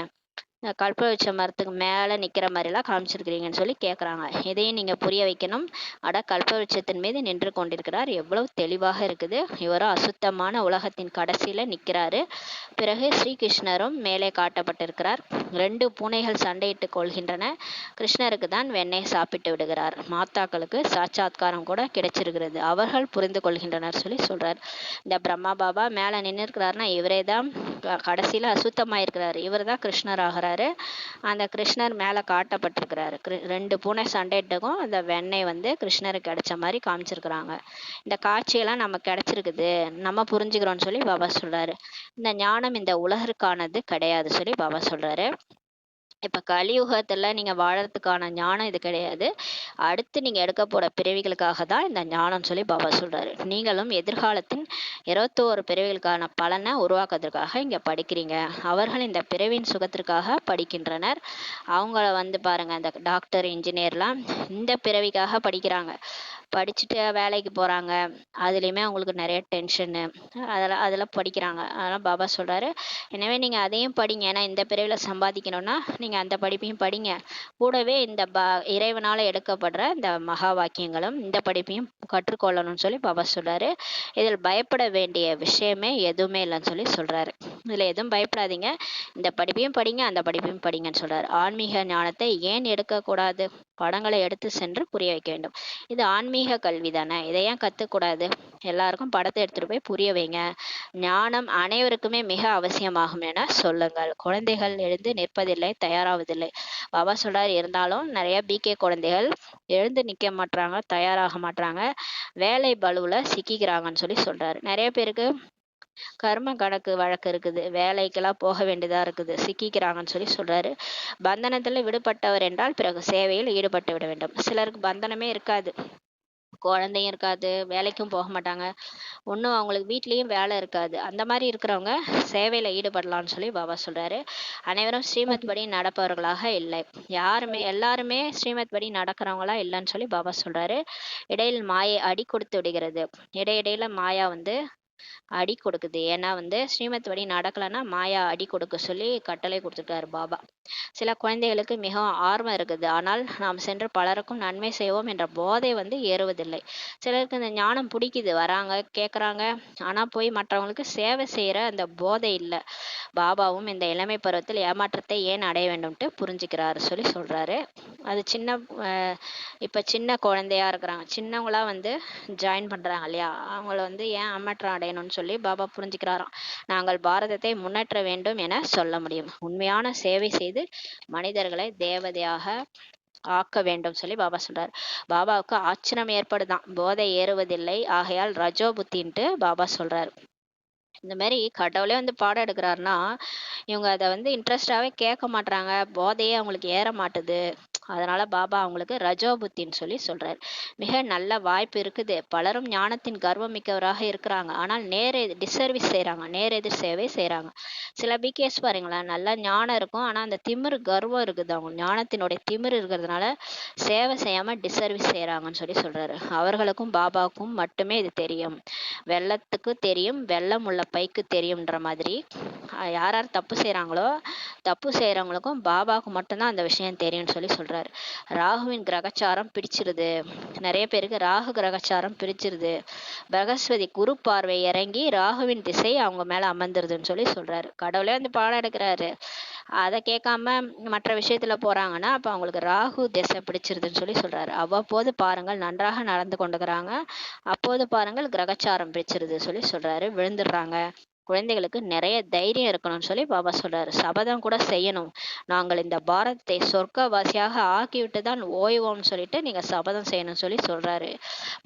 கல்பவருட்ச மரத்துக்கு மேலே நிற்கிற மாதிரிலாம் காமிச்சிருக்கிறீங்கன்னு சொல்லி கேட்குறாங்க. இதையும் நீங்கள் புரிய வைக்கணும். அட கல்பவருட்சத்தின் மீது நின்று கொண்டிருக்கிறார், எவ்வளவு தெளிவாக இருக்குது. இவரோ அசுத்தமான உலகத்தின் கடைசியில் நிற்கிறாரு. பிறகு ஸ்ரீகிருஷ்ணரும் மேலே காட்டப்பட்டிருக்கிறார். 2 பூனைகள் சண்டையிட்டு கொள்கின்றன. கிருஷ்ணருக்கு தான் வெண்ணெய் சாப்பிட்டு விடுகிறார். மாதாக்களுக்கு சாட்சாத்காரம் கூட கிடைச்சிருக்கிறது, அவர்கள் புரிந்து கொள்கின்றனர் சொல்லி சொல்றார். இந்த பிரம்மா பாபா மேலே நின்று இருக்கிறாருன்னா இவரே தான் கடைசியில் அசுத்தமாயிருக்கிறார். இவர் தான் கிருஷ்ணர் ஆகிறார். அந்த கிருஷ்ணர் மேல காட்டப்பட்டிருக்கிறாரு. 2 பூனை சண்டைட்டுக்கும் அந்த வெண்ணெய் வந்து கிருஷ்ணருக்கு கிடைச்ச மாதிரி காமிச்சிருக்கிறாங்க. இந்த காட்சியெல்லாம் நமக்கு கிடைச்சிருக்குது, நம்ம புரிஞ்சுக்கிறோம்னு சொல்லி பாபா சொல்றாரு. இந்த ஞானம் இந்த உலகிற்கானது கிடையாது சொல்லி பாபா சொல்றாரு. இப்ப கலியுகத்துல நீங்க வாழறதுக்கான ஞானம் இது கிடையாது, அடுத்து நீங்க எடுக்க போற பிறவிகளுக்காக தான் இந்த ஞானம் சொல்லி பாபா சொல்றாரு. நீங்களும் எதிர்காலத்தின் 21 பிறவிகளுக்கான பலனை உருவாக்குறதுக்காக இங்க படிக்கிறீங்க. அவர்கள் இந்த பிறவின் சுகத்திற்காக படிக்கின்றனர். அவங்கள வந்து பாருங்க, இந்த டாக்டர் இன்ஜினியர்லாம் இந்த பிறவிக்காக படிக்கிறாங்க. படிச்சுட்டு வேலைக்கு போகிறாங்க. அதுலேயுமே அவங்களுக்கு நிறைய டென்ஷனு, அதெல்லாம் படிக்கிறாங்க. அதெல்லாம் பாபா சொல்கிறாரு, எனவே நீங்கள் அதையும் படிங்க. ஏன்னா இந்த பிறவியில் சம்பாதிக்கணும்னா நீங்கள் அந்த படிப்பையும் படிங்க. கூடவே இந்த இறைவனால் எடுக்கப்படுற இந்த மகா வாக்கியங்களும் இந்த படிப்பையும் கற்றுக்கொள்ளணும்னு சொல்லி பாபா சொல்கிறாரு. இதில் பயப்பட வேண்டிய விஷயமே எதுவுமே இல்லைன்னு சொல்லி சொல்கிறாரு. இதில் எதுவும் பயப்படாதீங்க, இந்த படிப்பையும் படிங்க, அந்த படிப்பையும் படிங்கன்னு சொல்கிறார். ஆன்மீக ஞானத்தை ஏன் எடுக்கக்கூடாது? படங்களை எடுத்து சென்று புரிய வைக்க வேண்டும். இது ஆன்மீக கல்வி தானே, இதை ஏன் கற்றுக்கூடாது? எல்லாருக்கும் படத்தை எடுத்துகிட்டு போய் புரிய வைங்க. ஞானம் அனைவருக்குமே மிக அவசியமாகும் என சொல்லுங்கள். குழந்தைகள் எழுந்து நிற்பதில்லை, தயாராவதில்லை. பாபா சொல்றாரு, இருந்தாலும் நிறைய பிகே குழந்தைகள் எழுந்து நிற்க மாட்டாங்க, தயாராக மாட்டாங்க, வேலை பளுவில் சிக்கிக்கிறாங்கன்னு சொல்லி சொல்றாரு. நிறைய பேருக்கு கர்ம கணக்கு வழக்கு இருக்குது, வேலைக்கெல்லாம் போக வேண்டியதா இருக்குது, சிக்கிக்கிறாங்கன்னு சொல்லி சொல்றாரு. பந்தனத்துல விடுபட்டவர் என்றால் பிறகு சேவையில் ஈடுபட்டு விட வேண்டும். சிலருக்கு பந்தனமே இருக்காது, குழந்தையும் இருக்காது, வேலைக்கும் போக மாட்டாங்க, ஒன்றும் அவங்களுக்கு வீட்லேயும் வேலை இருக்காது. அந்த மாதிரி இருக்கிறவங்க சேவையில் ஈடுபடலாம்னு சொல்லி பாபா சொல்கிறாரு. அனைவரும் ஸ்ரீமத் படி நடப்பவர்களாக இல்லை, எல்லாருமே ஸ்ரீமத் படி நடக்கிறவங்களா இல்லைன்னு சொல்லி பாபா சொல்கிறாரு. இடையில் மாயை அடி கொடுத்து விடுகிறது. இடையிடையில மாயா அடி கொடுக்குது. ஏன்னா ஸ்ரீமத் படி நடக்கலைன்னா மாயா அடி கொடுக்க சொல்லி கட்டளை கொடுத்துருக்காரு பாபா. சில குழந்தைகளுக்கு மிகவும் ஆர்வம் இருக்குது, ஆனால் நாம் சென்று பலருக்கும் நன்மை செய்வோம் என்ற போதை ஏறுவதில்லை. சிலருக்கு இந்த ஞானம் பிடிக்குது, வராங்க கேட்குறாங்க, ஆனால் போய் மற்றவங்களுக்கு சேவை செய்கிற அந்த போதை இல்லை. பாபாவும் இந்த இளமை பருவத்தில் ஏமாற்றத்தை ஏன் அடைய வேண்டும்ட்டு புரிஞ்சுக்கிறாரு சொல்லி சொல்கிறாரு. அது இப்போ சின்ன குழந்தையா இருக்கிறாங்க, சின்னவங்களா ஜாயின் பண்ணுறாங்க இல்லையா, அவங்கள ஏன் ஏமாற்றம் அடையணும்னு சொல்லி பாபா புரிஞ்சுக்கிறாராம். நாங்கள் பாரதத்தை முன்னேற்ற வேண்டும் என சொல்ல முடியும். உண்மையான சேவை செய்து மனிதர்களை தேவதையாக ஆக்க வேண்டும் சொல்லி பாபா சொல்றாரு. பாபாவுக்கு ஆச்சரியம் ஏற்படுதான், போதை ஏறுவதில்லை, ஆகையால் ரஜோ புத்தின்ட்டு பாபா சொல்றாரு. இந்த மாதிரி கடவுளே பாடம் எடுக்கிறாருன்னா இவங்க அதை இன்ட்ரெஸ்டாகவே கேட்க மாட்றாங்க, போதையே அவங்களுக்கு ஏற மாட்டுது. அதனால பாபா அவங்களுக்கு ரஜோ புத்தின்னு சொல்லி சொல்றாரு. மிக நல்ல வாய்ப்பு இருக்குது, பலரும் ஞானத்தின் கர்வம் மிக்கவராக இருக்கிறாங்க, ஆனால் டிசர்வீஸ் செய்யறாங்க, நேரெதிர் சேவை செய்யறாங்க. சில பிகேஸ் பாருங்களேன், நல்ல ஞானம் இருக்கும், ஆனா அந்த திமிரு கர்வம் இருக்குது, அவங்க ஞானத்தினுடைய திமிரு இருக்கிறதுனால சேவை செய்யாம டிசர்வீஸ் செய்யறாங்கன்னு சொல்லி சொல்றாரு. அவர்களுக்கும் பாபாவுக்கும் மட்டுமே இது தெரியும், வெள்ளத்துக்கு தெரியும், வெள்ளம் உள்ள பைக்கு தெரியும்ன்ற மாதிரி யார் யார் தப்பு செய்யறாங்களோ, தப்பு செய்யறவங்களுக்கும் பாபாவுக்கு மட்டும்தான் அந்த விஷயம் தெரியும்னு சொல்லி சொல்றாரு. ராகுவின் கிரகச்சாரம் பிடிச்சிருது, நிறைய பேருக்கு ராகு கிரகச்சாரம் பிடிச்சிருது. பிரகஸ்பதி குரு பார்வை இறங்கி ராகுவின் திசை அவங்க மேல அமர்ந்துருதுன்னு சொல்லி சொல்றாரு. கடவுளே பாடம் எடுக்கிறாரு, அதை கேட்காம மற்ற விஷயத்துல போறாங்கன்னா அப்ப அவங்களுக்கு ராகு திசை பிடிச்சிருதுன்னு சொல்லி சொல்றாரு. அவ்வப்போது பாருங்கள் நன்றாக நடந்து கொண்டுக்கிறாங்க, அப்போது பாருங்கள் கிரகச்சாரம் பிடிச்சிருது சொல்லி சொல்றாரு, விழுந்துடுறாங்க. குழந்தைகளுக்கு நிறைய தைரியம் இருக்கணும்னு சொல்லி பாபா சொல்றாரு. சபதம் கூட செய்யணும், நாங்கள் இந்த பாரதத்தை சொர்க்கவாசியாக ஆக்கிவிட்டு தான் ஓய்வோம்னு சொல்லிட்டு நீங்க சபதம் செய்யணும்னு சொல்லி சொல்றாரு.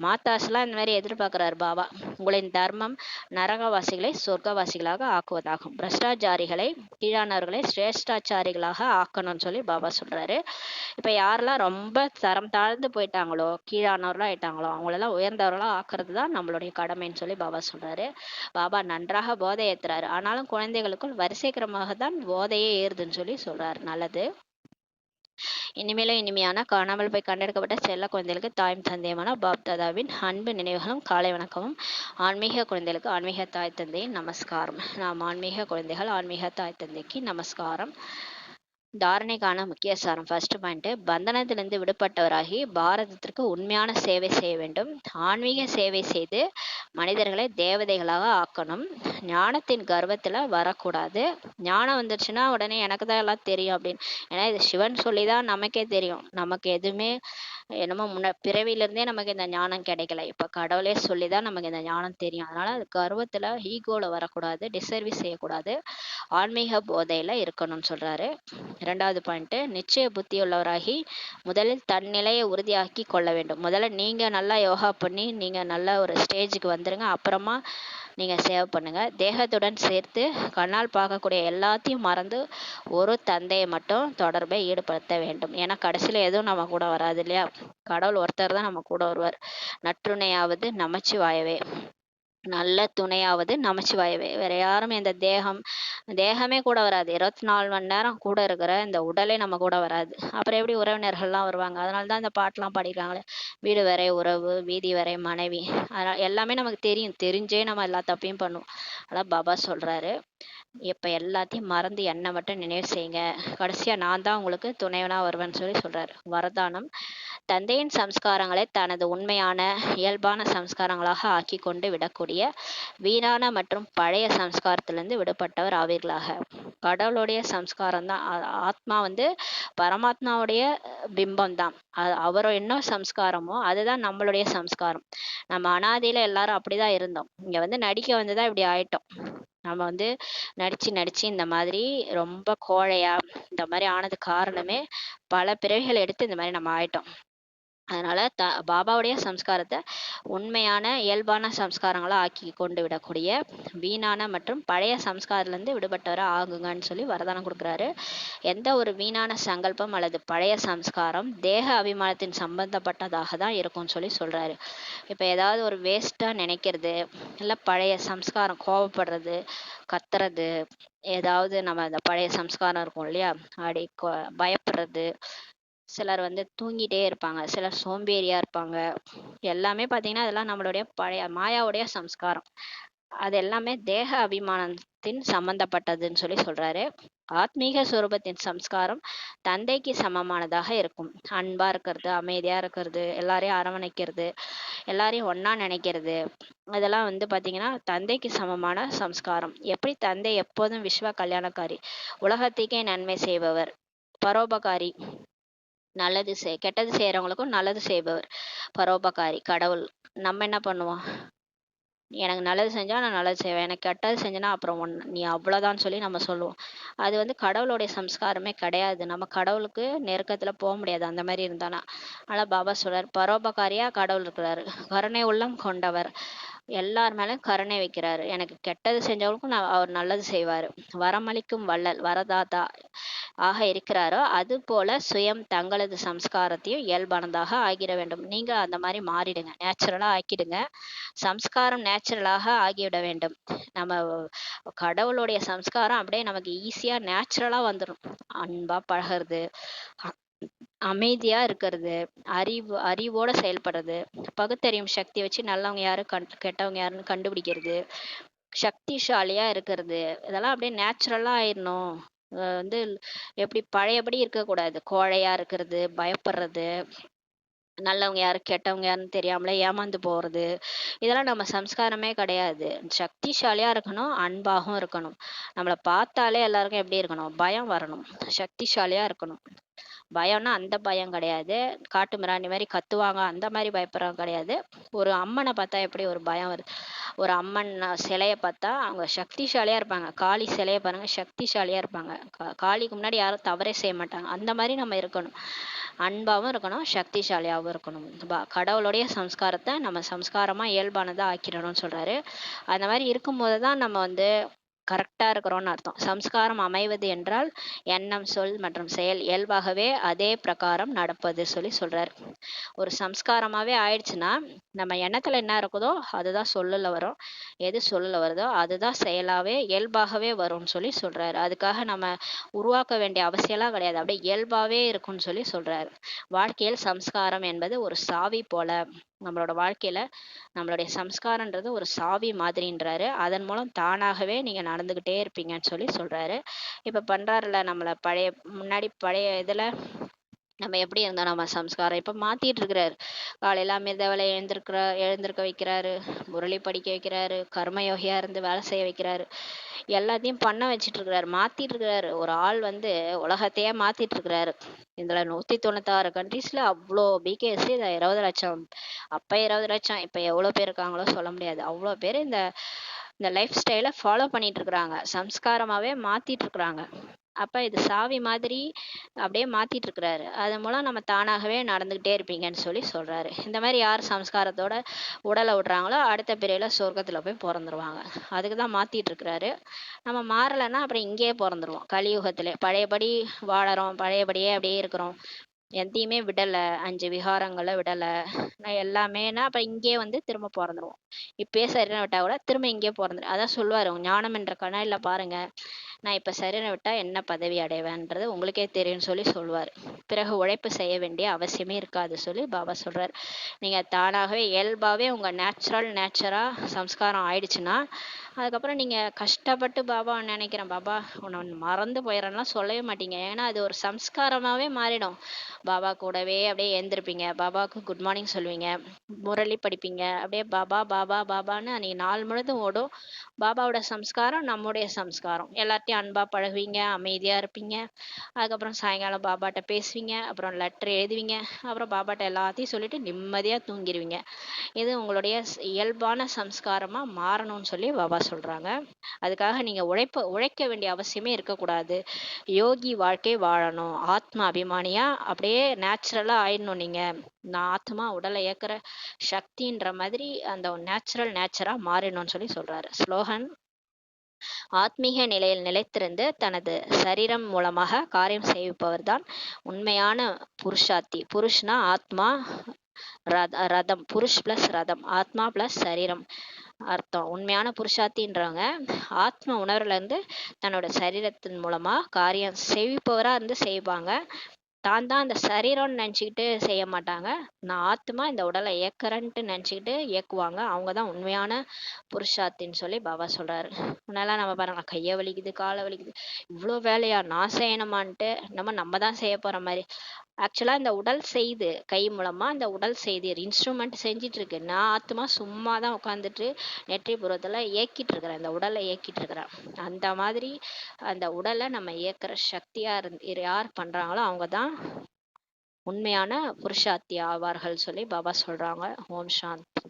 மாதாஸ்லாம் இந்த மாதிரி எதிர்பார்க்கிறாரு பாபா, உங்களின் தர்மம் நரகவாசிகளை சொர்க்கவாசிகளாக ஆக்குவதாகும், பிரஷ்டாச்சாரிகளை கீழானவர்களை சிரேஷ்டாச்சாரிகளாக ஆக்கணும்னு சொல்லி பாபா சொல்றாரு. இப்ப யாரெல்லாம் ரொம்ப தரம் தாழ்ந்து போயிட்டாங்களோ, கீழானவர்களா ஆயிட்டாங்களோ, அவங்களெல்லாம் உயர்ந்தவர்களா ஆக்குறது தான் நம்மளுடைய கடமைன்னு சொல்லி பாபா சொல்றாரு. பாபா நன்றாக போதை ஏத்துறாரு, ஆனாலும் குழந்தைகளுக்குள் வரிசை கிரமமாக தான் போதையே ஏறுதுன்னு சொல்லி சொல்றாரு. நல்லது. இனிமேலும் இனிமையான காணாமல் போய் கண்டெடுக்கப்பட்ட செல்ல குழந்தைகளுக்கு தாயும் தந்தையுமான பாப் தாதாவின் அன்பு நினைவுகளும் காலை வணக்கமும். ஆன்மீக குழந்தைகளுக்கு ஆன்மீக தாய் தந்தையின் நமஸ்காரம். நாம் ஆன்மீக குழந்தைகள் ஆன்மீக தாய் தந்தைக்கு நமஸ்காரம். தாரணைக்கான முக்கிய சாரம். ஃபர்ஸ்ட் பாயிண்ட், பந்தனத்திலிருந்து விடுபட்டவராகி பாரதத்திற்கு உண்மையான சேவை செய்ய வேண்டும். ஆன்மீக சேவை செய்து மனிதர்களை தேவதைகளாக ஆக்கணும். ஞானத்தின் கர்வத்துல வரக்கூடாது. ஞானம் வந்துருச்சுன்னா உடனே எனக்கு தான் எல்லாம் தெரியும் அப்படின்னு, ஏன்னா இது சிவன் சொல்லிதான் நமக்கே தெரியும். நமக்கு எதுவுமே என்னமோ பிறவியிலிருந்தே நமக்கு இந்த ஞானம் கிடைக்கல, இப்ப கடவுளே சொல்லிதான் நமக்கு இந்த ஞானம் தெரியும். அதனால அது கர்வத்துல ஈகோல வரக்கூடாது, டிசர்வீஸ் செய்யக்கூடாது, ஆன்மீக போதையில இருக்கணும்னு சொல்றாரு. இரண்டாவது பாயிண்ட், நிச்சய புத்தி உள்ளவராகி முதலில் தன் நிலையை உறுதியாக்கி கொள்ள வேண்டும். முதல்ல நீங்க நல்லா யோகா பண்ணி நீங்க நல்ல ஒரு ஸ்டேஜுக்கு வந்துருங்க, அப்புறமா நீங்க சேவ் பண்ணுங்க. தேகத்துடன் சேர்த்து கண்ணால் பார்க்கக்கூடிய எல்லாத்தையும் மறந்து ஒரு தந்தையை மட்டும் தொடர்பை ஈடுபடுத்த வேண்டும். ஏன்னா கடைசியில எதுவும் நம்ம கூட வராது இல்லையா, கடவுள் ஒருத்தர் தான் நம்ம கூட வருவார். நற்றுணையாவது நமச்சிவாயவே. நல்ல துணையாவது நமச்சிவாயவே. வேற யாரும் இந்த தேகமே கூட வராது. 24 மணி நேரம் கூட இருக்கிற இந்த உடலே நம்ம கூட வராது. அப்புறம் எப்படி உறவினர்கள்லாம் வருவாங்க? அதனால தான் இந்த பாட்டுலாம் பாடியிருக்காங்களே, "வீடு வரை உறவு, வீதி வரை மனைவி." அதனால எல்லாமே நமக்கு தெரியும். தெரிஞ்சே நம்ம எல்லா தப்பையும் பண்ணுவோம். அதான் பாபா சொல்றாரு, "இப்ப எல்லாத்தையும் மறந்து என்ன மட்டும் நினைவு செய்யுங்க. கடைசியா நான் தான் உங்களுக்கு துணைவனா வருவேன்னு" சொல்லி சொல்றாரு. வரதானம்: தந்தையின் சம்ஸ்காரங்களை தனது உண்மையான, இயல்பான சம்ஸ்காரங்களாக ஆக்கிக் கொண்டு விடக்கூடிய வீணான மற்றும் பழைய சம்ஸ்காரத்திலிருந்து விடுபட்டவர் ஆவீர்களாக. கடவுளுடைய சம்ஸ்காரம் தான், ஆத்மா வந்து பரமாத்மாவுடைய பிம்பம் தான். அவர் என்ன சம்ஸ்காரமோ அதுதான் நம்மளுடைய சம்ஸ்காரம். நம்ம அனாதையில எல்லாரும் அப்படிதான் இருந்தோம். இங்க வந்து நடிக்க வந்துதான் இப்படி ஆயிட்டோம். நம்ம வந்து நடிச்சு நடிச்சு இந்த மாதிரி ரொம்ப கோழையா இந்த மாதிரி ஆனது காரணமே பல பிறவிகள் எடுத்து இந்த மாதிரி நம்ம ஆயிட்டோம். அதனால பாபாவுடைய சம்ஸ்காரத்தை உண்மையான இயல்பான சம்ஸ்காரங்களா ஆக்கி கொண்டு விடக்கூடிய வீணான மற்றும் பழைய சம்ஸ்காரத்திலிருந்து விடுபட்டவரை ஆகுங்கன்னு சொல்லி வரதானம் கொடுக்குறாரு. எந்த ஒரு வீணான சங்கல்பம் அல்லது பழைய சம்ஸ்காரம் தேக அபிமானத்தின் சம்பந்தப்பட்டதாக தான் இருக்கும்னு சொல்லி சொல்றாரு. இப்ப ஏதாவது ஒரு வேஸ்டா நினைக்கிறது, இல்ல பழைய சம்ஸ்காரம், கோவப்படுறது, கத்துறது, ஏதாவது நம்ம அந்த பழைய சம்ஸ்காரம் இருக்கும் இல்லையா, அப்படி பயப்படுறது, சிலர் வந்து தூங்கிட்டே இருப்பாங்க, சிலர் சோம்பேறியா இருப்பாங்க. எல்லாமே பார்த்தீங்கன்னா, அதெல்லாம் நம்மளுடைய பழைய மாயாவுடைய சம்ஸ்காரம். அது எல்லாமே தேக அபிமானத்தின் சம்பந்தப்பட்டதுன்னு சொல்லி சொல்றாரு. ஆத்மீக சுரூபத்தின் சம்ஸ்காரம் தந்தைக்கு சமமானதாக இருக்கும். அன்பா இருக்கிறது, அமைதியா இருக்கிறது, எல்லாரையும் அரவணைக்கிறது, எல்லாரையும் ஒண்ணா நினைக்கிறது, இதெல்லாம் வந்து பார்த்தீங்கன்னா தந்தைக்கு சமமான சம்ஸ்காரம். எப்படி தந்தை எப்போதும் விஸ்வ கல்யாணக்காரி, உலகத்துக்கே நன்மை செய்பவர், பரோபகாரி, கெட்டது செய்யறவங்களுக்கும் நல்லது செய்பவர், பரோபகாரி, கடவுள். நம்ம என்ன பண்ணுவோம்? எனக்கு நல்லது செஞ்சா நான் நல்லது செய்வேன், எனக்கு கெட்டது செஞ்சேன்னா அப்புறம் நீ அவ்வளோதான் சொல்லி நம்ம சொல்லுவோம். அது வந்து கடவுளுடைய சம்ஸ்காரமே கிடையாது. நம்ம கடவுளுக்கு நெருக்கத்துல போக முடியாது அந்த மாதிரி இருந்தானா. ஆனா பாபா சொல்றார், பரோபகாரியா கடவுள் இருக்கிறாரு, கருணை உள்ளம் கொண்டவர், எல்லார் மேலும் கருணை வைக்கிறாரு. எனக்கு கெட்டது செஞ்சவங்களுக்கும் அவர் நல்லது செய்வாரு. வரமளிக்கும் வள்ளல், வரதாதா ஆக இருக்கிறாரோ அது போல சுயம் தங்களது சம்ஸ்காரத்தையும் இயல்பானதாக ஆகிட வேண்டும். நீங்க அந்த மாதிரி மாறிடுங்க, நேச்சுரலா ஆக்கிடுங்க. சம்ஸ்காரம் நேச்சுரலாக ஆகிவிட வேண்டும். நம்ம கடவுளுடைய சம்ஸ்காரம் அப்படியே நமக்கு ஈஸியா நேச்சுரலா வந்துடும். அன்பா பழகிறது, அமைதியா இருக்கிறது, அறிவோட செயல்படுறது, பகுத்தறியும் சக்தி வச்சு நல்லவங்க யாரு கெட்டவங்க யாருன்னு கண்டுபிடிக்கிறது, சக்திசாலியா இருக்கிறது, இதெல்லாம் அப்படியே நேச்சுரலா ஆயிடணும். வந்து எப்படி பழையபடி இருக்கக்கூடாது. கோழையா இருக்கிறது, பயப்படுறது, நல்லவங்க யாரு கெட்டவங்க யாருன்னு தெரியாமலே ஏமாந்து போறது, இதெல்லாம் நம்ம சம்ஸ்காரமே கிடையாது. சக்திசாலியா இருக்கணும், அன்பாகவும் இருக்கணும். நம்மளை பார்த்தாலே எல்லாருக்கும் எப்படி இருக்கணும்? பயம் வரணும். சக்திசாலியா இருக்கணும். பயம்னா அந்த பயம் கிடையாது, காட்டு மிராண்டி மாதிரி கத்துவாங்க அந்த மாதிரி பயப்படுறவங்க கிடையாது. ஒரு அம்மனை பார்த்தா எப்படி ஒரு பயம் வருது? ஒரு அம்மன் சிலையை பார்த்தா அவங்க சக்திசாலியா இருப்பாங்க. காளி சிலையை பாருங்க, சக்திசாலியா இருப்பாங்க. காளிக்கு முன்னாடி யாரும் தவறே செய்ய மாட்டாங்க. அந்த மாதிரி நம்ம இருக்கணும். அன்பாவும் இருக்கணும், சக்திசாலியாவும் இருக்கணும். கடவுளுடைய சம்ஸ்காரத்தை நம்ம சம்ஸ்காரமா இயல்பானதா ஆக்கிடணும்னு சொல்றாரு. அந்த மாதிரி இருக்கும்போது தான் நம்ம வந்து கரெக்டா இருக்கிறோம்னு அர்த்தம். சம்ஸ்காரம் அமைவது என்றால் எண்ணம், சொல் மற்றும் செயல் இயல்பாகவே அதே பிரகாரம் நடப்பது சொல்லி சொல்றாரு. ஒரு சம்ஸ்காரமாவே ஆயிடுச்சுன்னா நம்ம எண்ணத்துல என்ன இருக்குதோ அதுதான் சொல்லுல வரும், எது சொல்லுல வருதோ அதுதான் செயலாவே இயல்பாகவே வரும்னு சொல்லி சொல்றாரு. அதுக்காக நம்ம உருவாக்க வேண்டிய அவசியம்லாம் கிடையாது, அப்படியே இயல்பாவே இருக்கும்னு சொல்லி சொல்றாரு. வாழ்க்கையில் சம்ஸ்காரம் என்பது ஒரு சாவி போல. நம்மளோட வாழ்க்கையில நம்மளுடைய சம்ஸ்காரன்றது ஒரு சாவி மாதிரின்றாரு. அதன் மூலம் தானாகவே நீங்க நடந்துகிட்டே இருப்பீங்கன்னு சொல்லி சொல்றாரு. இப்ப பண்றாருல நம்மள முன்னாடி பழைய இதுல நம்ம எப்படி இருந்தோம், நம்ம சம்ஸ்காரம் இப்ப மாத்திட்டு இருக்கிறாரு. காலையில அமிர்தவேளை எழுந்திருக்க வைக்கிறாரு, முரளி படிக்க வைக்கிறாரு, கர்மயோகியா இருந்து வேலை செய்ய வைக்கிறாரு, எல்லாத்தையும் பண்ண வச்சிட்டு இருக்கிறாரு, மாத்திட்டு இருக்கிறாரு. ஒரு ஆள் வந்து உலகத்தையே மாத்திட்டு இருக்கிறாரு. இதுல 196 கண்ட்ரீஸ்ல அவ்வளோ பிகேஎஸ், 20 லட்சம், அப்ப 20 லட்சம், இப்ப எவ்வளவு பேர் இருக்காங்களோ சொல்ல முடியாது. அவ்வளவு பேர் இந்த இந்த லைஃப் ஸ்டைலை ஃபாலோ பண்ணிட்டு இருக்கிறாங்க, சம்ஸ்காரமாவே மாத்திட்டு இருக்கிறாங்க. அப்ப இது சாவி மாதிரி அப்படியே மாத்திட்டு இருக்கிறாரு. அதன் மூலம் நம்ம தானாகவே நடந்துகிட்டே இருப்பீங்கன்னு சொல்லி சொல்றாரு. இந்த மாதிரி யார் சம்ஸ்காரத்தோட உடலை விடுறாங்களோ அடுத்த பிறவில சொர்க்கத்துல போய் பிறந்துருவாங்க. அதுக்குதான் மாத்திட்டு இருக்கிறாரு. நம்ம மாறலைன்னா அப்புறம் இங்கேயே பிறந்துருவோம், கலியுகத்திலே பழையபடி வாழறோம், பழையபடியே அப்படியே இருக்கிறோம். எதையுமே விடல. 5 விகாரங்கள விடல. நான் எல்லாமேனா அப்ப இங்கேயே வந்து திரும்ப பொறந்துருவோம். இப்பயே சரீரம் விட்டா கூட திரும்ப இங்கேயே பொறந்துரும். அதான் சொல்லுவாரு, ஞானம் என்ற கனல்ல பாருங்க, நான் இப்ப சரீரம் விட்டா என்ன பதவி அடைவேன்றது உங்களுக்கே தெரியும்னு சொல்லி சொல்லுவாரு. பிறகு உழைப்பு செய்ய வேண்டிய அவசியமே இருக்காது சொல்லி பாபா சொல்றாரு. நீங்க தானாகவே இயல்பாவே உங்க நேச்சரா சம்ஸ்காரம் ஆயிடுச்சுன்னா, அதுக்கப்புறம் நீங்க கஷ்டப்பட்டு பாபாவ நினைக்கிறேன், பாபா உன்ன மறந்து போயிடுறேன்லாம் சொல்லவே மாட்டீங்க. ஏன்னா அது ஒரு சம்ஸ்காரமாவே மாறிடும். பாபா கூடவே அப்படியே எழுந்திருப்பீங்க. பாபாவுக்கு குட் மார்னிங் சொல்லுவீங்க. முரளி படிப்பீங்க. அப்படியே பாபா பாபா பாபான்னு அன்னைக்கு நாள் முழுதும் ஓடும். பாபாவோட சம்ஸ்காரம் நம்முடைய சம்ஸ்காரம். எல்லார்ட்டையும் அன்பா பழகுவீங்க, அமைதியா இருப்பீங்க. அதுக்கப்புறம் சாயங்காலம் பாபாட்ட பேசுவீங்க. அப்புறம் லெட்டர் எழுதுவீங்க. அப்புறம் பாபாட்ட எல்லாத்தையும் சொல்லிட்டு நிம்மதியா தூங்கிருவீங்க. இது உங்களுடைய இயல்பான சம்ஸ்காரமா மாறணும்னு சொல்லி பாபா சொல்றாங்க. அதுக்காக நீங்க உழைக்க வேண்டிய அவசியமே இருக்கக்கூடாது. யோகி வாழ்க்கை வாழணும். ஆத்ம அபிமானியா அப்படியே நேச்சுரலா ஆயிடணும் நீங்க. நான் ஆத்மா உடலை இயக்குற சக்தின்ற மாதிரி அந்த நேச்சரா மாறிடணும்னு சொல்லி சொல்றாரு. ஸ்லோகன்: ஆத்மீக நிலையில் நிலைத்திருந்து தனது சரீரம் மூலமாக காரியம் செய்விப்பவர்தான் உண்மையான புருஷார்த்தி. புருஷ்னா ஆத்மா, ரதம். புருஷ் பிளஸ் ரதம், ஆத்மா பிளஸ் சரீரம் அர்த்தம். உண்மையான புருஷார்த்தின்றவங்க ஆத்ம உணர்வுல இருந்து தன்னோட சரீரத்தின் மூலமா காரியம் செய்விப்பவரா இருந்து செய்வாங்க. தான் அந்த சரீரம்னு நினைச்சுக்கிட்டு செய்ய மாட்டாங்க. நான் ஆத்மா இந்த உடலை இயக்குறேன்ட்டு நினைச்சுக்கிட்டு இயக்குவாங்க. அவங்கதான் உண்மையான புருஷார்த்தின்னு சொல்லி பாபா சொல்றாரு. முன்னெல்லாம் நம்ம பாருங்க, கைய வலிக்குது, காலை வலிக்குது, இவ்வளோ வேலையா நான் செய்யணுமான்ட்டு நம்ம தான் செய்ய போற மாதிரி. ஆக்சுவலா இந்த உடல் செய்து கை மூலமா இந்த உடல் செய்து இன்ஸ்ட்ருமெண்ட் செஞ்சிட்டு இருக்கு. நான் ஆத்மா சும்மா தான் உட்காந்துட்டு நெற்றி புறத்துல இயக்கிட்டு இருக்கிறேன், இந்த உடலை இயக்கிட்டு இருக்கிறேன். அந்த மாதிரி அந்த உடலை நம்ம இயக்குற சக்தியா யார் பண்றாங்களோ அவங்கதான் உண்மையான புருஷார்த்தி ஆவார்கள் சொல்லி பாபா சொல்றாங்க. ஓம் சாந்தி.